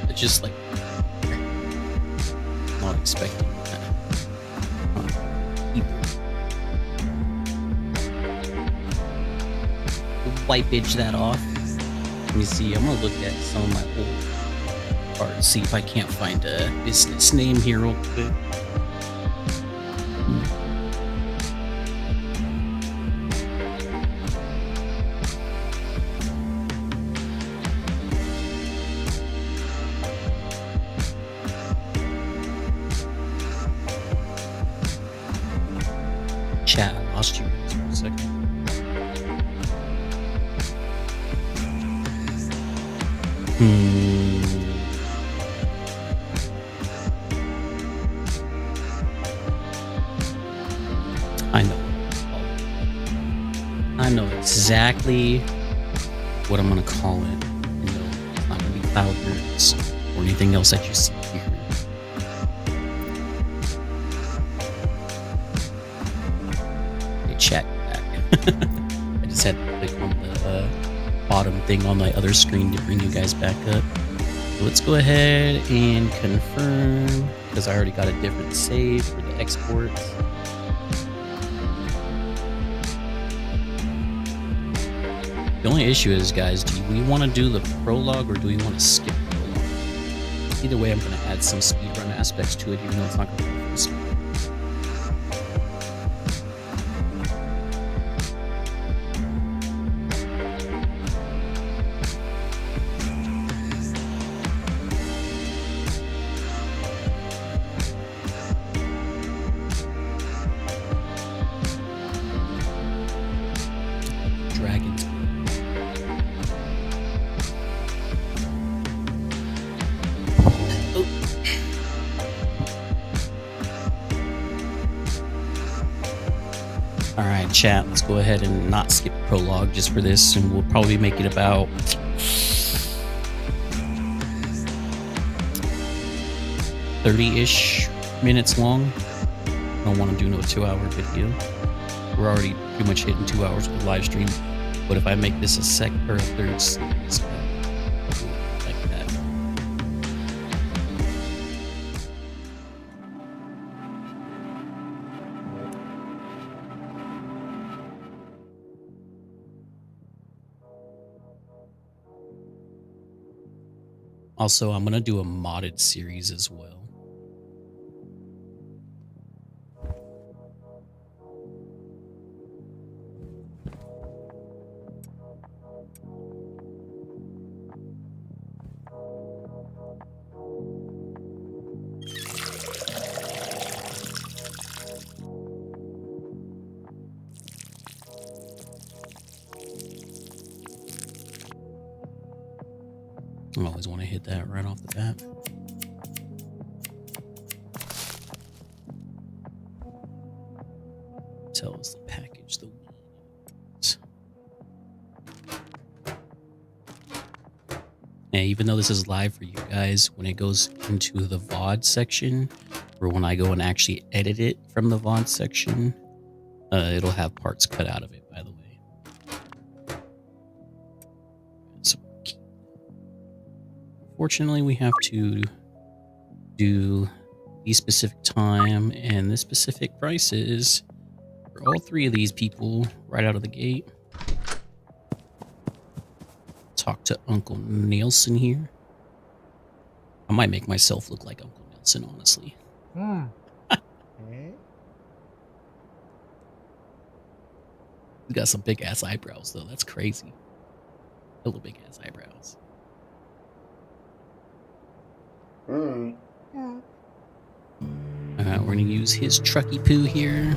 It's just like not expecting that. Wipage that off. Let me see. I'm gonna look at some of my old cards, see if I can't find a business name here real quick. Chat, I lost you guys for a second. I know exactly what I'm gonna call it. You know, it's not gonna be Cloud Nerds or anything else that you see here. Chat back. I just had to click on the bottom thing on my other screen to bring you guys back up. So let's go ahead and confirm, because I already got a different save for the exports. The only issue is, guys, do we want to do the prologue or do we want to skip prologue? Either way, I'm going to add some speedrun aspects to it, even though it's not going to be full speed. Dragons. Alright, chat, let's go ahead and not skip prologue just for this, and we'll probably make it about 30-ish minutes long. I don't want to do no 2-hour video. We're already pretty much hitting 2 hours with the live stream, but if I make this a second or a third series, like that. Also, I'm gonna do a modded series as well. I always want to hit that right off the bat. Tell us the package the weeds. Yeah, even though this is live for you guys, when it goes into the VOD section, or when I go and actually edit it from the VOD section, it'll have parts cut out of it, by the way. Fortunately, we have to do the specific time and the specific prices for all three of these people right out of the gate. Talk to Uncle Nelson here. I might make myself look like Uncle Nelson, honestly. He's got some big ass eyebrows, though. That's crazy. Little big ass eyebrows. Alright, we're gonna use his trucky poo here.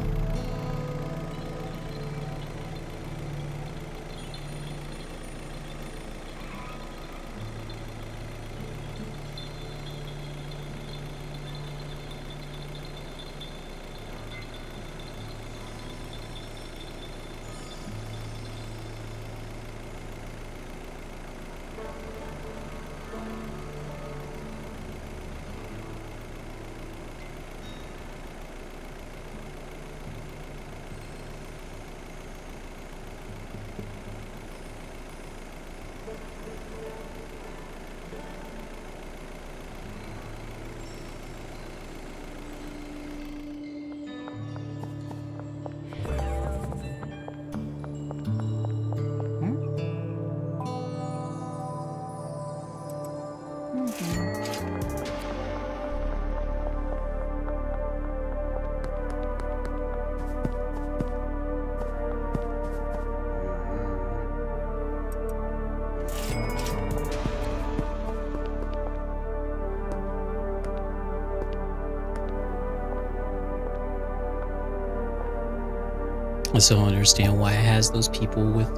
I still don't understand why it has those people with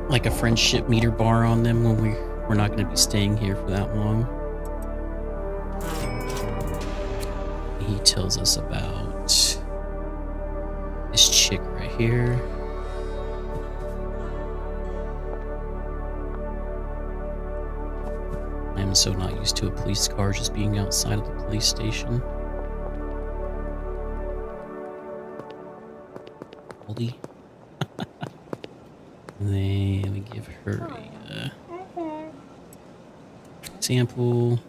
like a friendship meter bar on them when we're not going to be staying here for that long. He tells us about this chick right here. I am so not used to a police car just being outside of the police station. Holy. And then we give her a sample.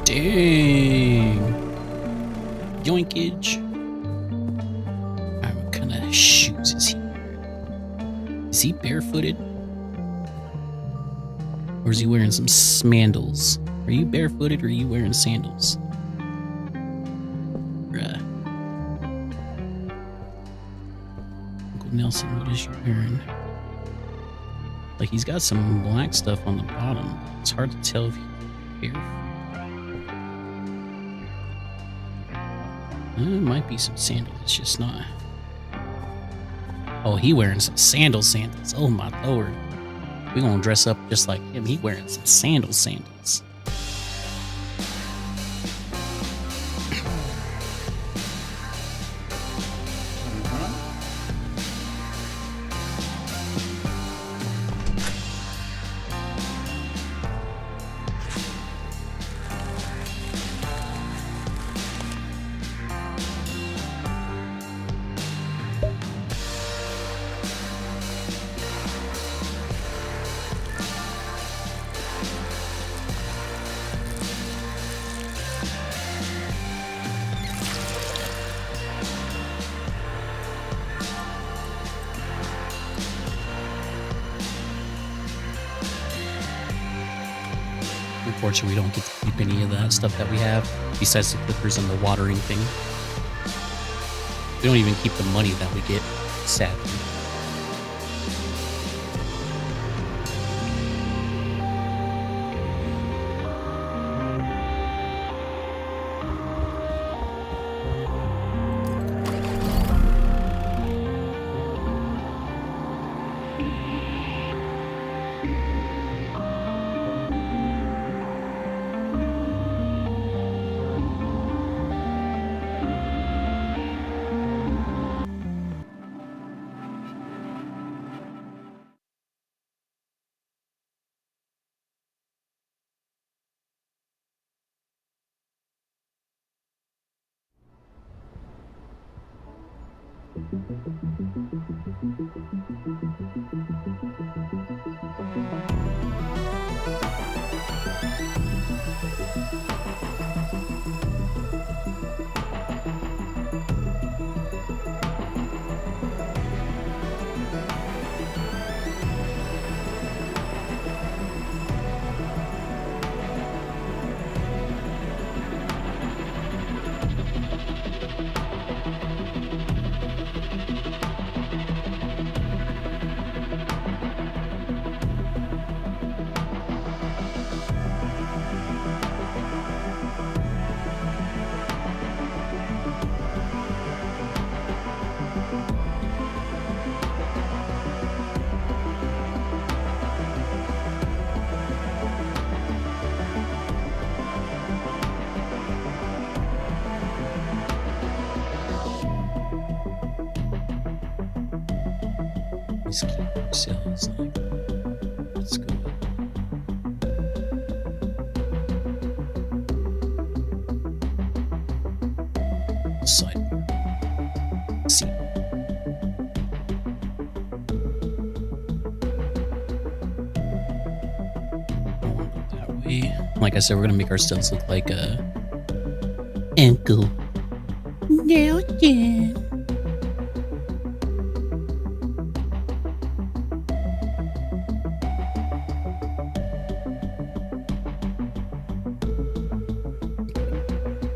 Dang. Yoinkage. Alright, what kind of shoes is he wearing? Is he barefooted? Or is he wearing some sandals? Are you barefooted or are you wearing sandals? Bruh. Uncle Nelson, what is you wearing? Like, he's got some black stuff on the bottom. It's hard to tell if he's barefoot. It might be some sandals. It's just not. Oh, he wearing some sandals. Oh my lord. We gonna dress up just like him. He wearing some sandals. Unfortunately, we don't get to keep any of that stuff that we have, besides the clippers and the watering thing. We don't even keep the money that we get, sadly. Let's keep ourselves like, let's go. Sidebar. See. That way. Like I said, we're gonna make ourselves look like a Uncle Nelson.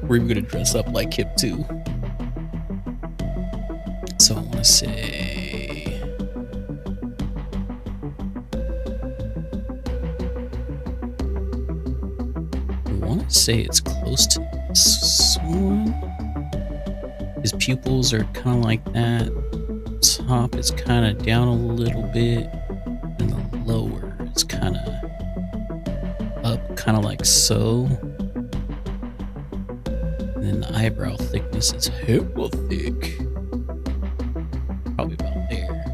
We're even gonna dress up like him too. So I want to say, it's close to this one. His pupils are kind of like that. Top is kind of down a little bit, and the lower is kind of up, kind of like so. And then the eyebrow thickness is hella thick. Probably about there.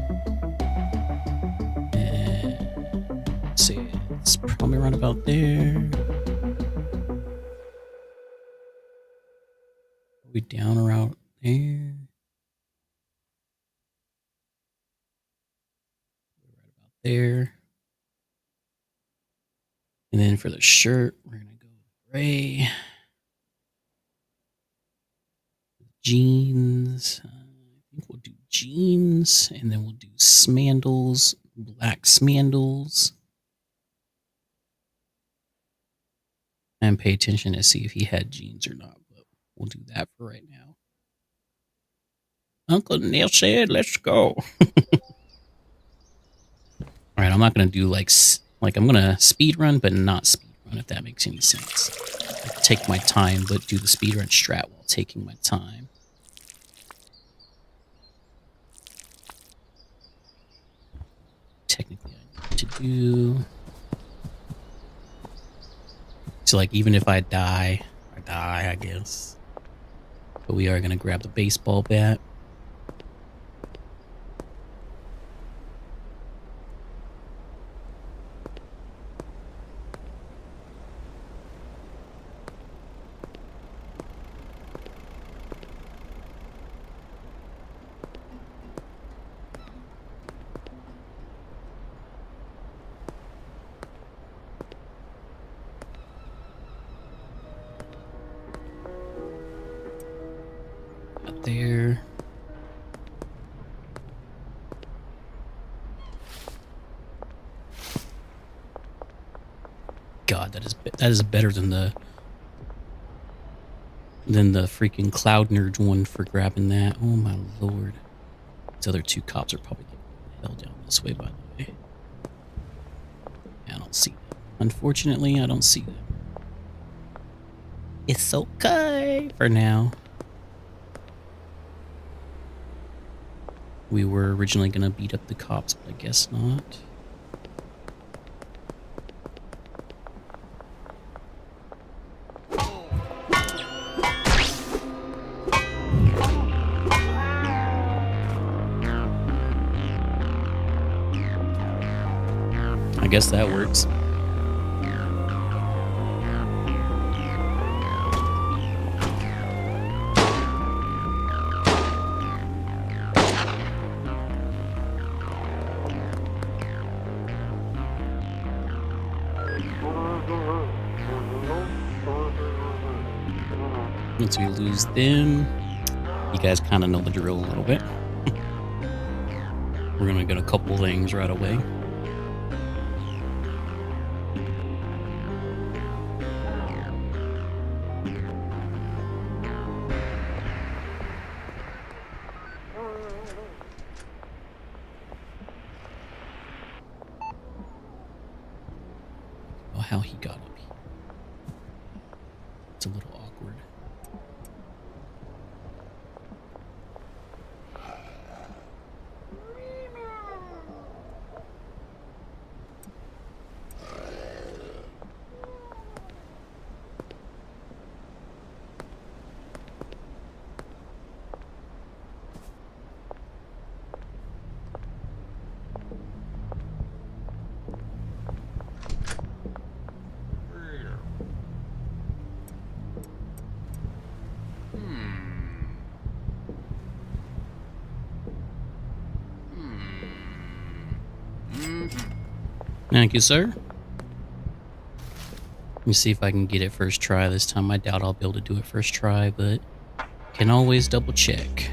And let's see, it's probably right about there. We down around there. Right about there. And then for the shirt, we're gonna go gray. Jeans. I think we'll do jeans, and then we'll do smandals, black smandals. And pay attention to see if he had jeans or not. We'll do that for right now. Uncle Neil said, let's go. All right, I'm not going to do like I'm going to speed run, but not speed run, if that makes any sense. Take my time, but do the speed run strat while taking my time. Technically, I need to do... So, like, even if I die, I guess. But we are going to grab the baseball bat. There. God, that is better than the freaking Cloud Nerd one for grabbing that. Oh my lord. These other two cops are probably getting held down this way, by the way. I don't see them. Unfortunately, I don't see them. It's okay for now. We were originally going to beat up the cops, but I guess not. I guess that works. Once we lose them, you guys kind of know the drill a little bit. We're gonna get a couple things right away. Oh, how he got up here. It's a little awkward. Thank you, sir. Let me see if I can get it first try this time. I doubt I'll be able to do it first try, but can always double check.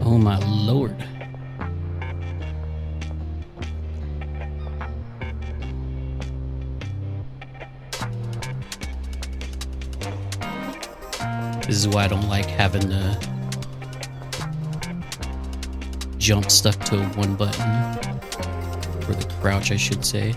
Oh my lord. This is why I don't like having the jump stuck to one button. Or the crouch, I should say.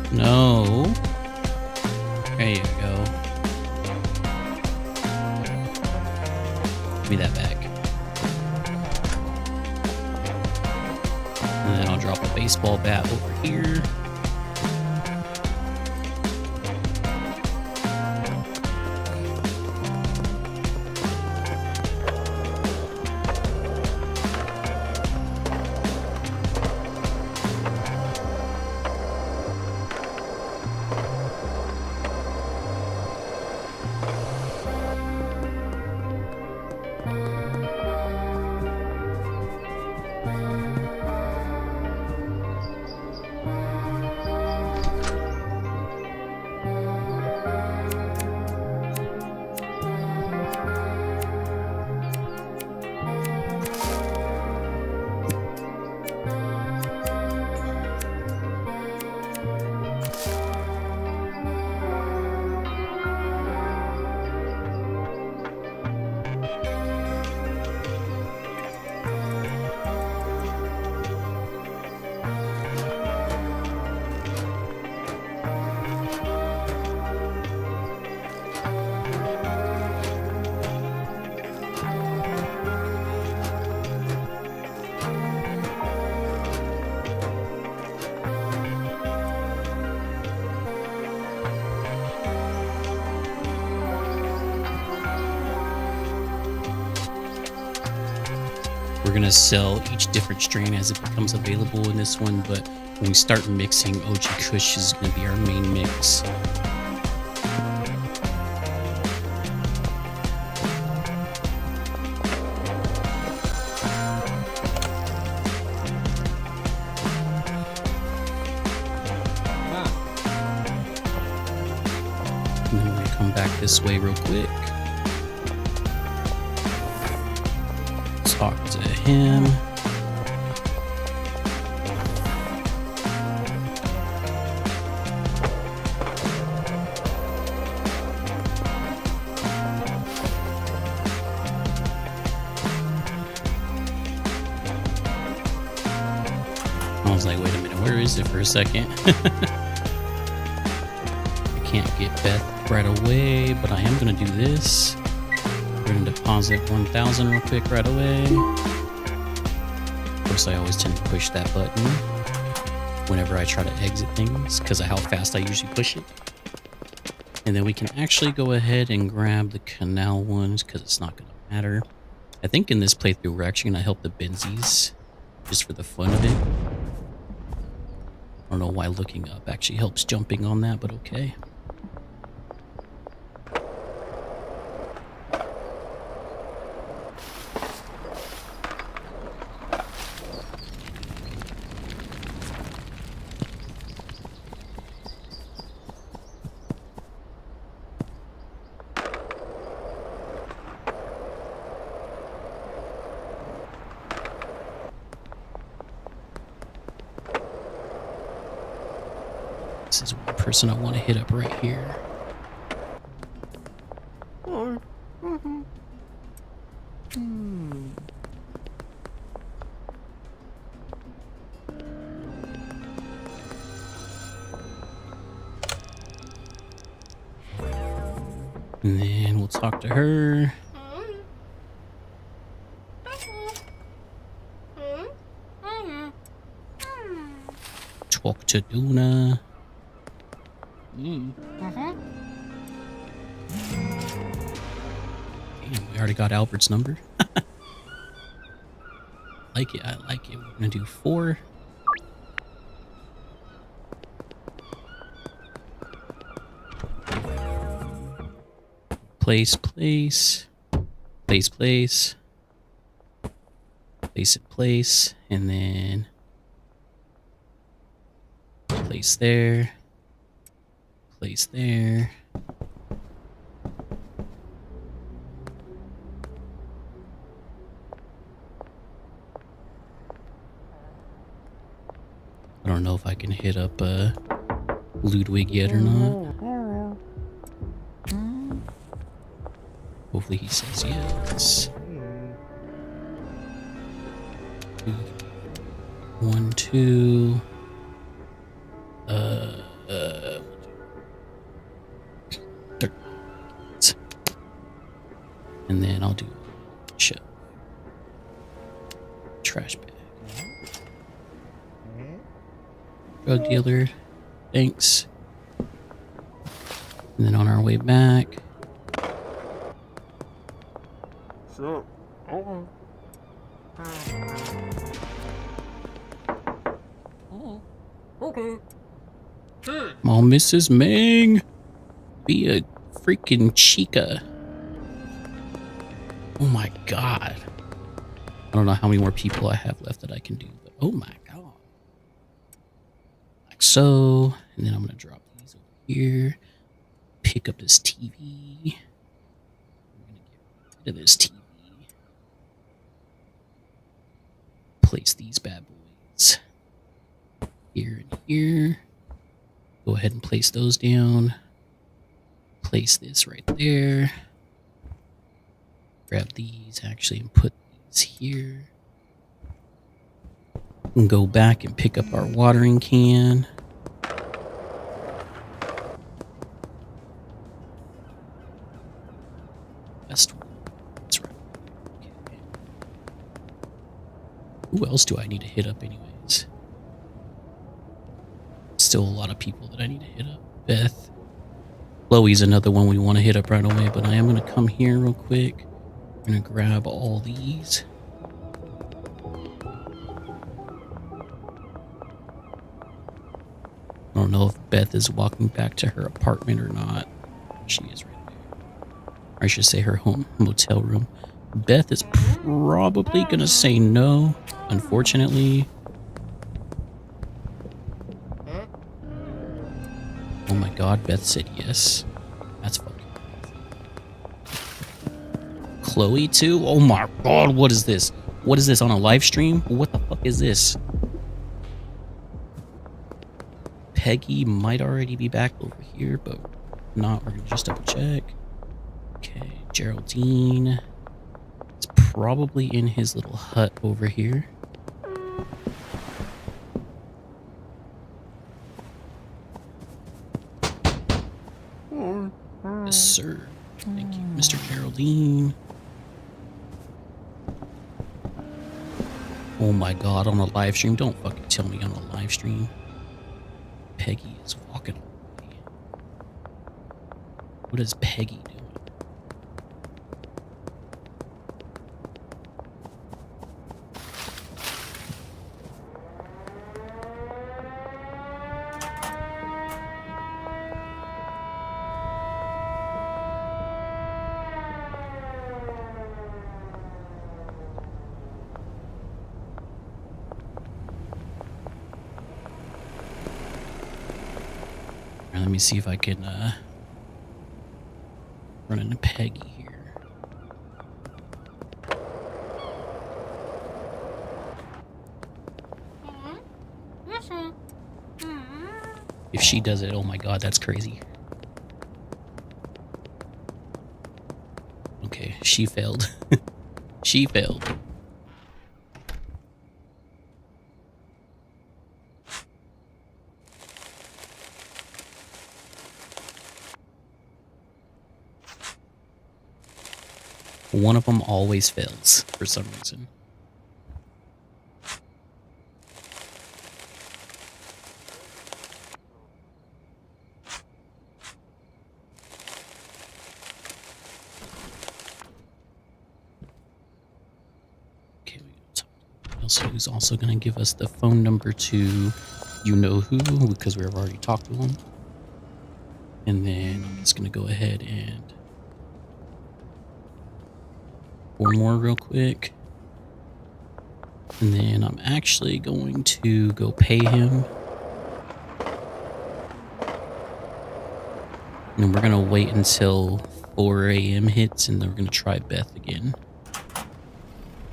No. There you go. Give me that back. And then I'll drop a baseball bat over here. We're gonna sell each different strain as it becomes available in this one, but when we start mixing, OG Kush is gonna be our main mix. And then we're gonna come back this way real quick. Talk to him. I was like, wait a minute, where is it for a second? I can't get Beth right away, but I am going to do this. We're going to deposit 1,000 real quick right away. Of course, I always tend to push that button whenever I try to exit things because of how fast I usually push it. And then we can actually go ahead and grab the canal ones because it's not going to matter. I think in this playthrough, we're actually going to help the Benzies just for the fun of it. I don't know why looking up actually helps jumping on that, but okay. This is one person I want to hit up right here. And then we'll talk to her. Talk to Duna. Damn, we already got Albert's number. I like it. We're gonna do 4. Place it, place, and then place there. Place there. I don't know if I can hit up Ludwig yet or not. Hopefully he says yes. 1, 2. And then I'll do shit. Trash bag. Drug dealer. Thanks. And then on our way back. So, okay. Come on, Mrs. Ming. Be a freaking chica. Oh my god. I don't know how many more people I have left that I can do, but oh my god. Like so. And then I'm going to drop these over here. Pick up this TV. I'm going to get rid of this TV. Place these bad boys here and here. Go ahead and place those down. Place this right there. Grab these actually and put these here. And go back and pick up our watering can. Best one. That's right. Okay. Who else do I need to hit up anyways? Still a lot of people that I need to hit up. Beth. Chloe's another one we want to hit up right away, but I am going to come here real quick. I'm going to grab all these. I don't know if Beth is walking back to her apartment or not. She is right there. Or I should say her home motel room. Beth is probably going to say no, unfortunately. Oh my god, Beth said yes. That's fucking crazy. Chloe too? Oh my god, what is this? What is this on a live stream? What the fuck is this? Peggy might already be back over here, but not. We're gonna just double check. Okay, Geraldine. It's probably in his little hut over here. sir. Thank you, Mr. Geraldine. Oh my god, on a live stream? Don't fucking tell me on a live stream. Peggy is walking away. What is Peggy doing? Let me see if I can run into Peggy here. If she does it, oh my god, that's crazy. Okay, she failed. She failed. One of them always fails for some reason. Okay, who's also going to give us the phone number to you know who, because we've already talked to him. And then I'm just going to go ahead and one more real quick. And then I'm actually going to go pay him. And we're going to wait until 4 a.m. hits, and then we're going to try Beth again.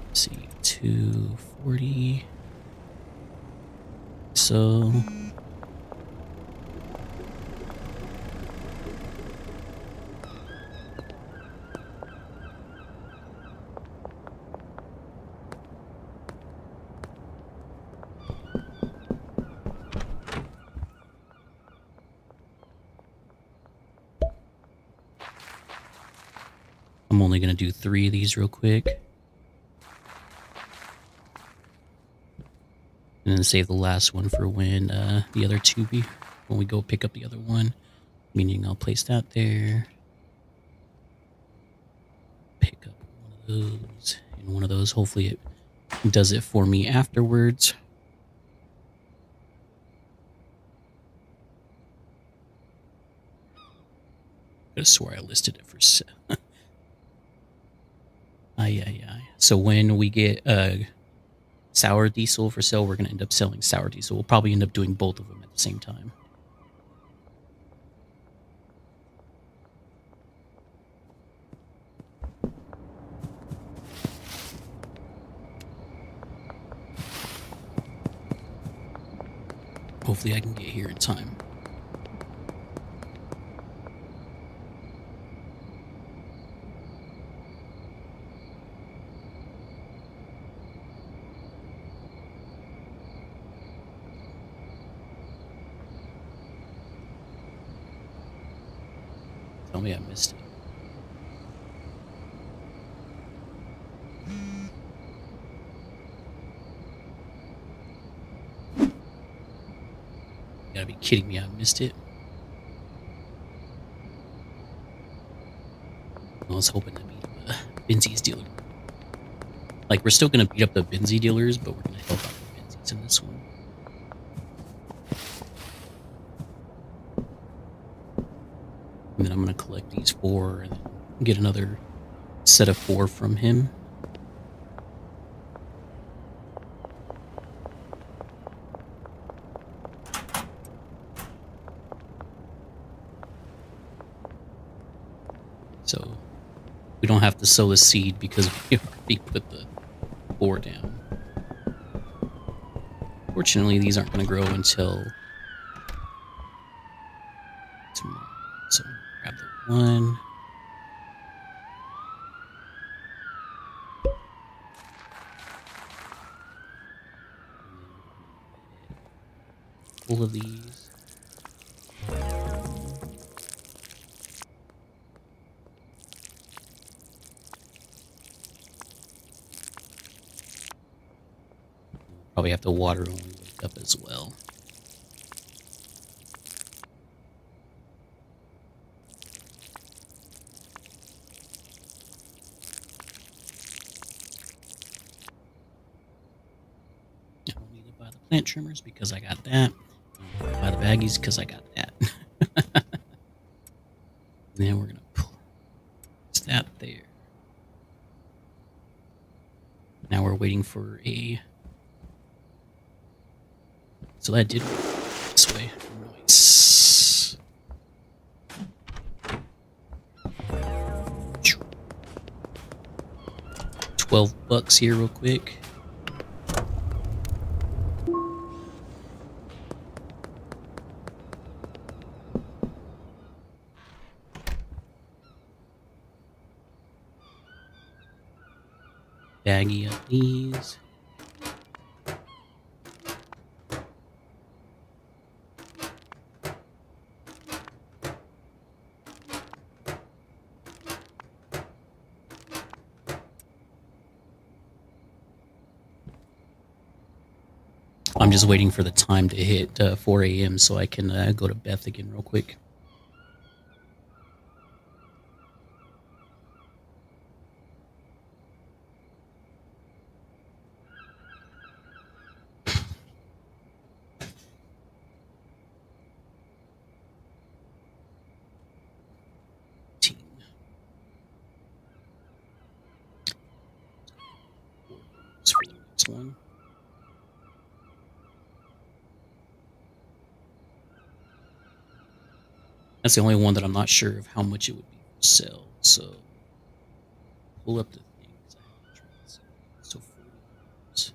Let's see, 240. So... I'm only going to do 3 of these real quick. And then save the last one for when the other 2 when we go pick up the other one. Meaning I'll place that there. Pick up one of those. And one of those, hopefully it does it for me afterwards. I could have swore I listed it for So when we get sour diesel for sale, we're going to end up selling sour diesel. We'll probably end up doing both of them at the same time. Hopefully I can get here in time. Tell me I missed it. You gotta be kidding me, I missed it. I was hoping to beat Benzi's dealer. Like, we're still gonna beat up the Benzi dealers, but we're gonna help out the Benzis in this one. And then I'm gonna collect these 4 and then get another set of 4 from him. So we don't have to sow the seed because we already put the 4 down. Fortunately, these aren't going to grow until tomorrow. So grab the 1. Full of these. probably have to water when we wake up as well. I don't need to buy the plant trimmers because I got that. I don't need to buy the baggies because I got that. Then we're gonna pull that there. Now we're waiting for a. So that did this way. Nice. $12 here, real quick. Baggy up these. I'm just waiting for the time to hit 4 a.m. so I can go to Beth again real quick. Next one. That's the only one that I'm not sure of how much it would be to sell. So pull up the things. I haven't tried this yet. So $40.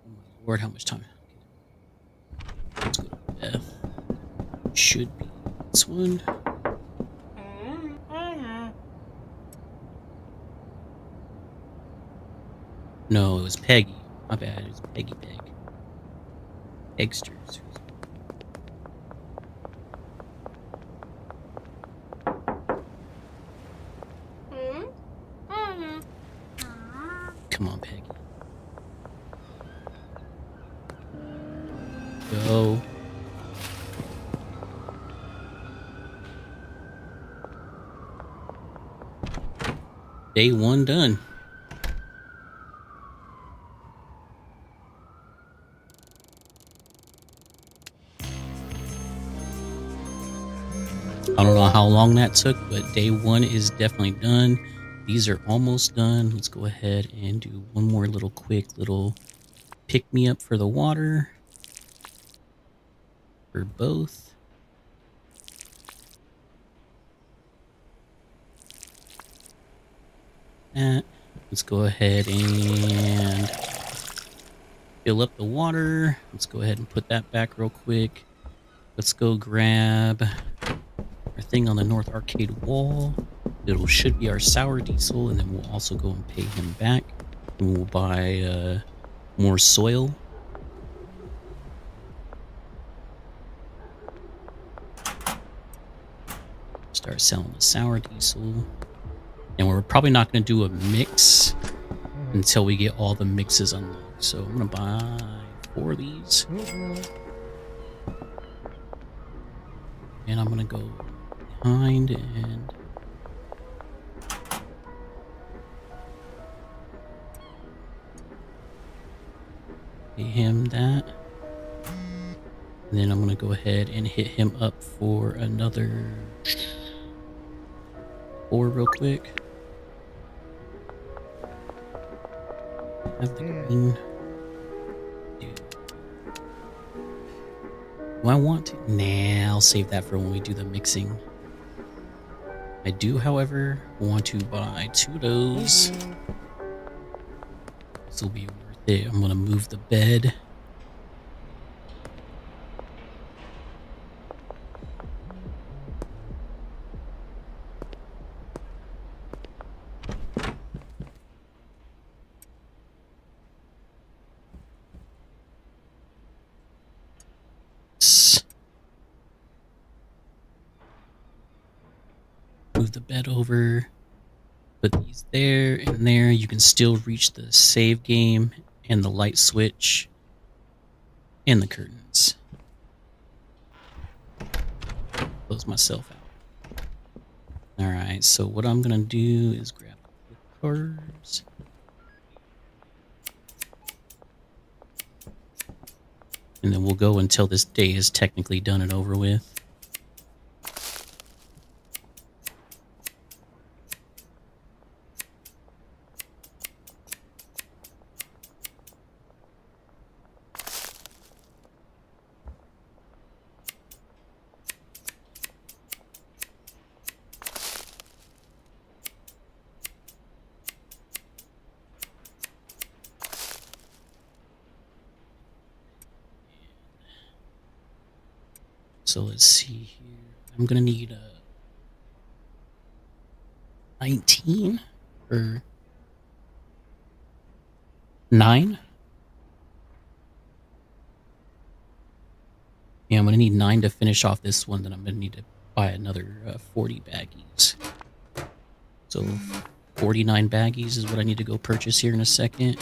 Oh my lord, how much time? Let's go to Beth. Should be this one. No, it was Peggy. My bad. It was Peggy Peg. Eggsters. Come on, Peggy. Go. Day one done. I don't know how long that took, but day one is definitely done. These are almost done. Let's go ahead and do one more little quick little pick me up for the water for both. Let's go ahead and fill up the water. Let's go ahead and put that back real quick. Let's go grab our thing on the north arcade wall. It should be our sour diesel, and then we'll also go and pay him back. And we'll buy more soil. Start selling the sour diesel. And we're probably not going to do a mix until we get all the mixes unlocked. So I'm going to buy 4 of these. And I'm going to go behind and pay him that. And then I'm going to go ahead and hit him up for another 4 real quick. Have the green. Do I want to? Nah, I'll save that for when we do the mixing. I do, however, want to buy 2 of those. This will be worth it. I'm going to move the bed. Move the bed over. Put these there and there. You can still reach the save game and the light switch and the curtains. Close myself out. Alright, so what I'm going to do is grab the cards. And then we'll go until this day is technically done and over with. So let's see here. I'm going to need a 19 or 9. Yeah, I'm going to need 9 to finish off this one. Then I'm going to need to buy another 40 baggies. So 49 baggies is what I need to go purchase here in a second.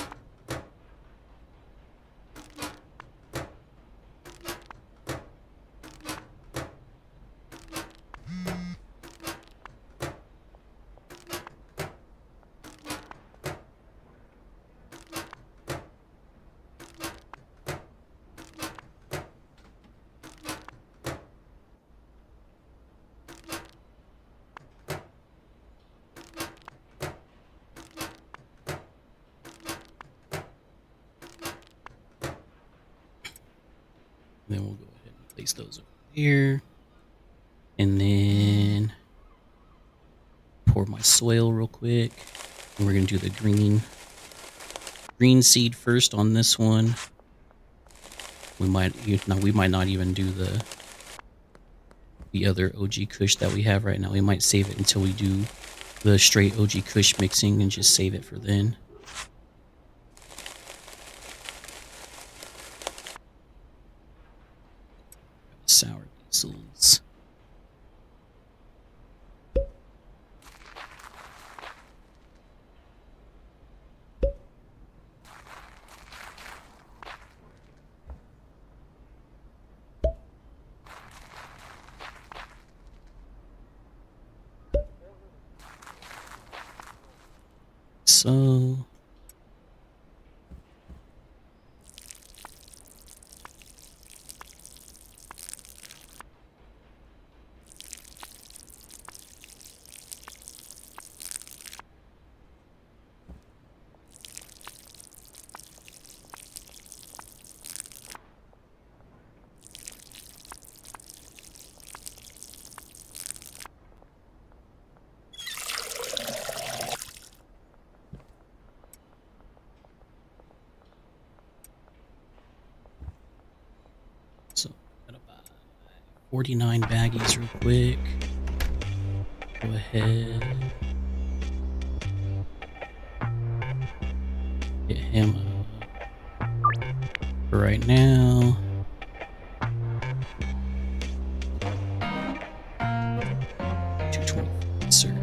And then we'll go ahead and place those over here. And then pour my soil real quick. And we're going to do the green seed first on this one. We might not even do the other OG Kush that we have right now. We might save it until we do the straight OG Kush mixing and just save it for then. Sour diesels. So gotta buy 49 baggies real quick. Go ahead. Get him up. For right now. $225, sir.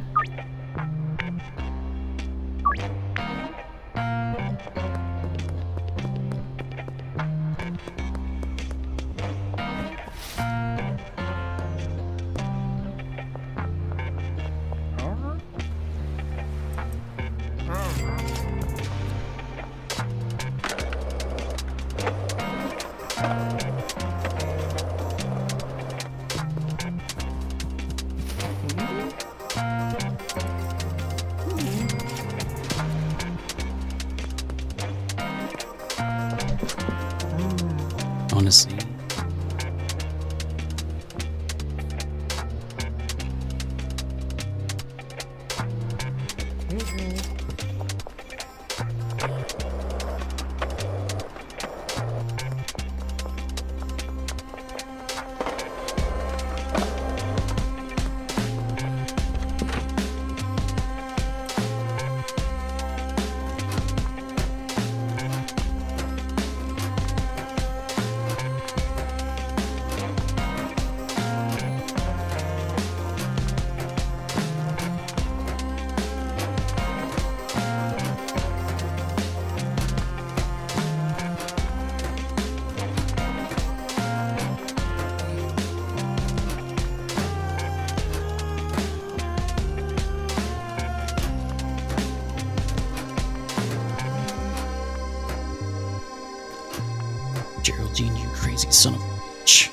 Honestly. Gene, you crazy son of a bitch.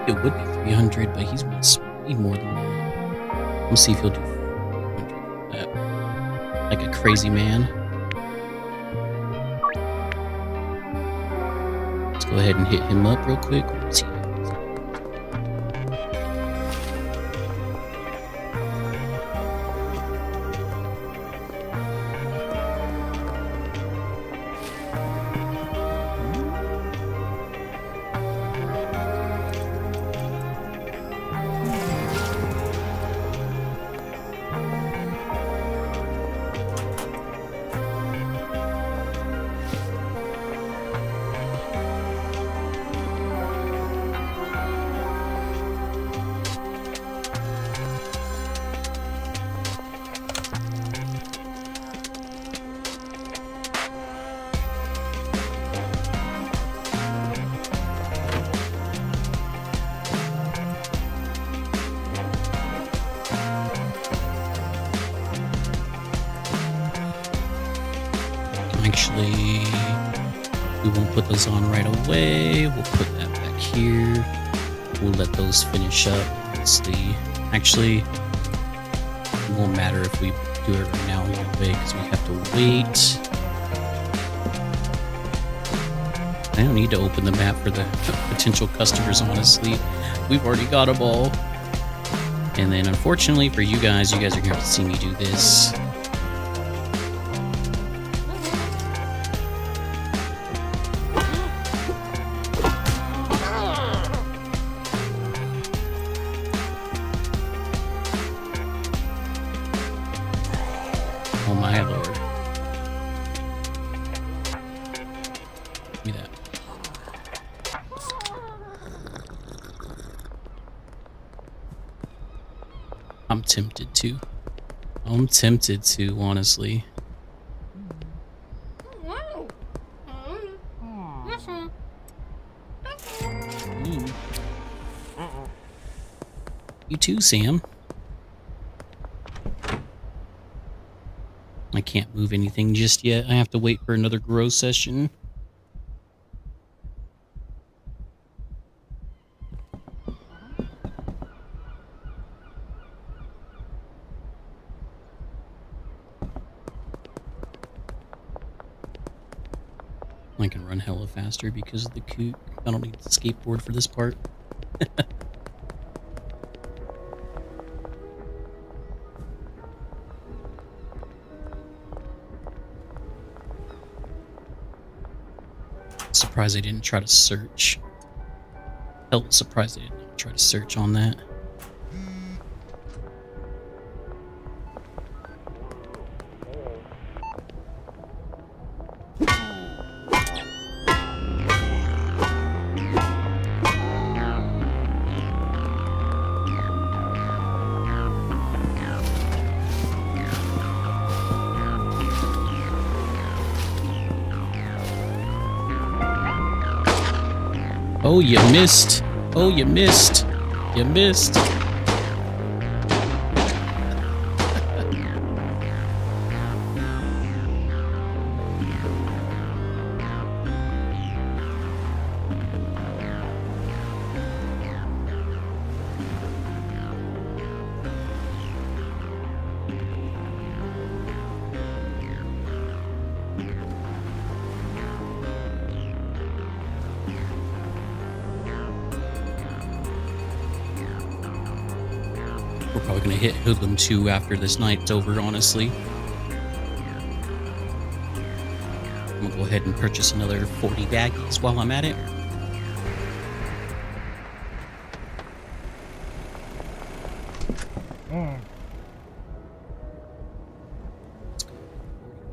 It would be 300, but he's way more than that. Let's see if he'll do 400 for that. Like a crazy man. Let's go ahead and hit him up real quick. Let's see. Actually, we won't put those on right away. We'll put that back here. We'll let those finish up. Honestly, actually, it won't matter if we do it right now anyway because we have to wait. I don't need to open the map for the potential customers, honestly. We've already got them all. And then, unfortunately for you guys are going to have to see me do this. Oh my lord. Give me that. I'm tempted to. Honestly. You too, Sam. I can't move anything just yet. I have to wait for another grow session. I can run hella faster because of the coot. I don't need the skateboard for this part. Surprised I didn't try to search. Hell, surprised I didn't try to search on that. Oh, you missed. Oh, you missed. You missed. We're probably going to hit Hoodlum 2 after this night's over, honestly. I'm going to go ahead and purchase another 40 baggies while I'm at it.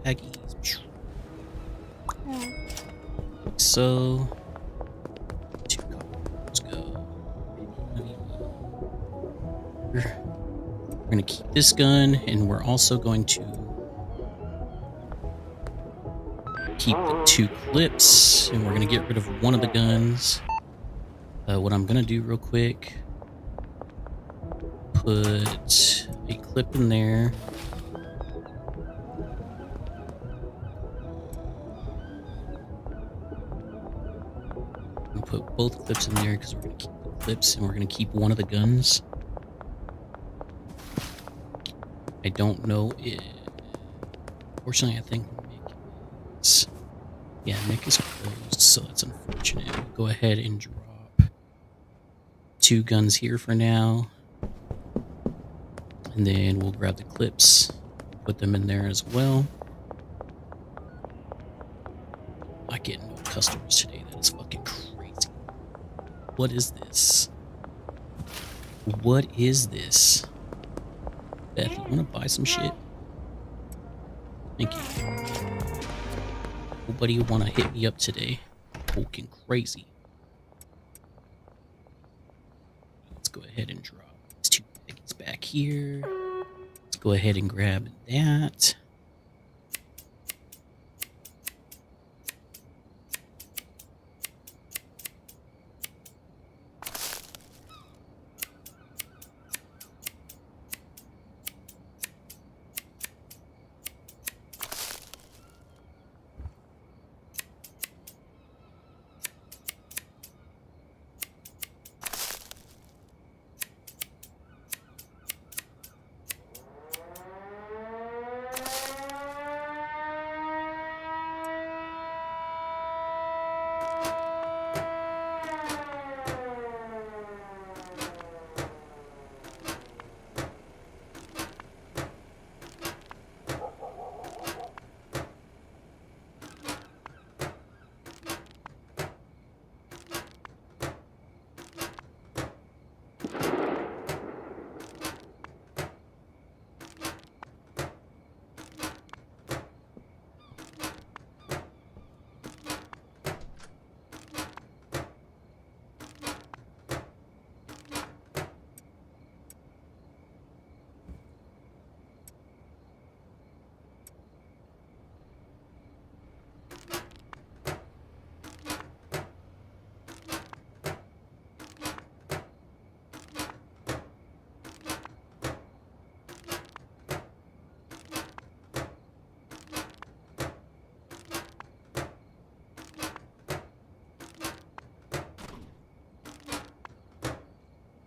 Baggies. So... let's go. We're going to keep this gun, and we're also going to keep the 2 clips, and we're going to get rid of one of the guns. What I'm going to do real quick, put a clip in there. And put both clips in there because we're going to keep the clips and we're going to keep one of the guns. I don't know if... Fortunately, I think Mick is... Yeah, Mick is closed, so that's unfortunate. We'll go ahead and drop 2 guns here for now. And then we'll grab the clips, put them in there as well. I get no customers today. That is fucking crazy. What is this? What is this? Beth, you want to buy some shit? Thank you. Nobody want to hit me up today. Fucking crazy. Let's go ahead and drop these 2 baggies back here. Let's go ahead and grab that.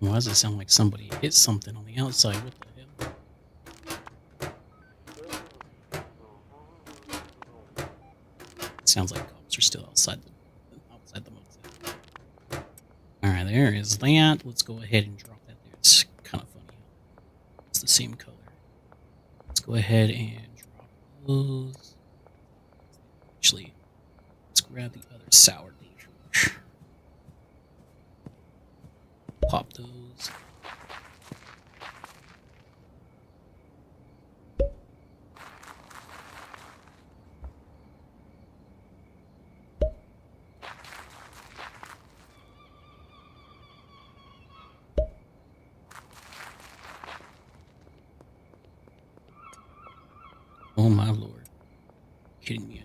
Why does it sound like somebody hit something on the outside? What the hell? It sounds like cops are still outside the motel. Alright, there is that. Let's go ahead and drop that there. It's kind of funny. It's the same color. Let's go ahead and drop those. Actually, let's grab the other sour D. Pop those. Oh my lord. Kidding me.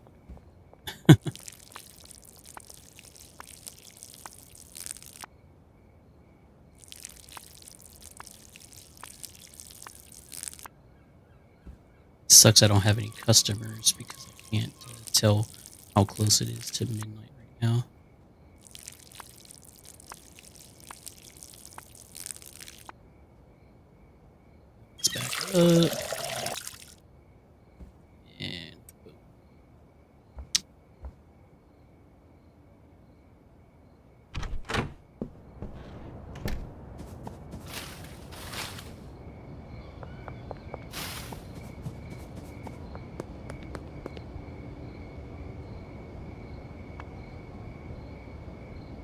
Sucks I don't have any customers because I can't tell how close it is to midnight right now. Let's back up. And boom.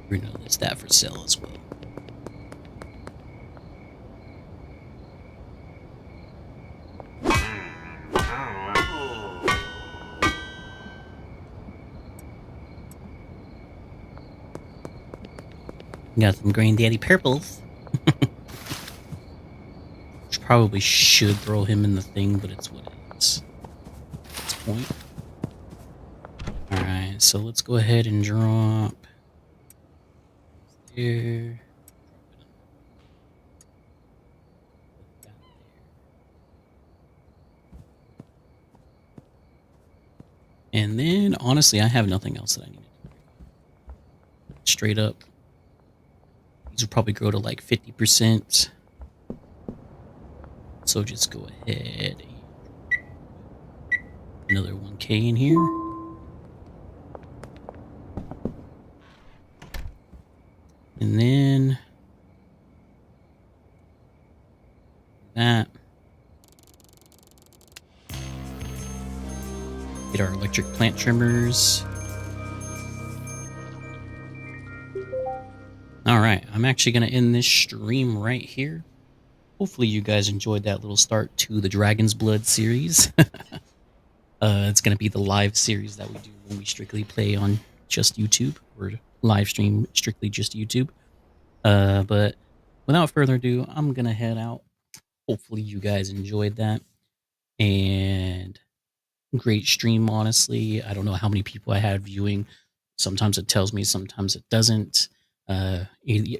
We're gonna list that for sale as well. Got some Granddaddy purples. Which probably should throw him in the thing, but it's what it is. At this point. Alright, so let's go ahead and drop there. Put that there. And then, honestly, I have nothing else that I need to do. Straight up. These will probably grow to like 50%. So just go ahead and another 1K in here. And then that. Get our electric plant trimmers. All right, I'm actually going to end this stream right here. Hopefully you guys enjoyed that little start to the Dragon's Blood series. It's going to be the live series that we do when we strictly play on just YouTube or live stream strictly just YouTube. But without further ado, I'm going to head out. Hopefully you guys enjoyed that. And great stream, honestly. I don't know how many people I had viewing. Sometimes it tells me, sometimes it doesn't.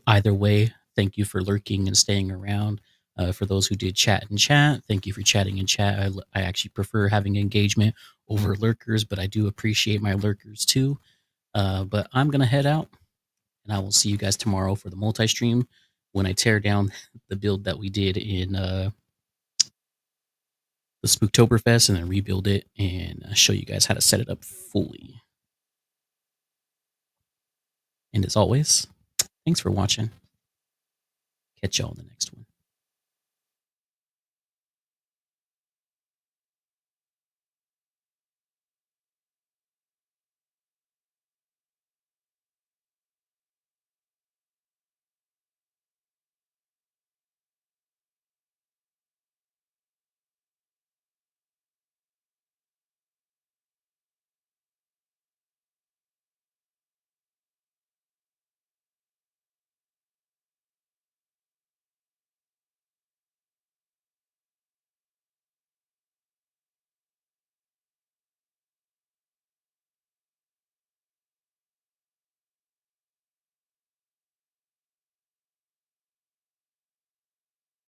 Either way, thank you for lurking and staying around. For those who did chat and chat, thank you for chatting in chat. I actually prefer having engagement over lurkers, but I do appreciate my lurkers too. But I'm going to head out, and I will see you guys tomorrow for the multi-stream when I tear down the build that we did in the Spooktoberfest and then rebuild it and show you guys how to set it up fully. And as always, thanks for watching. Catch y'all in the next one.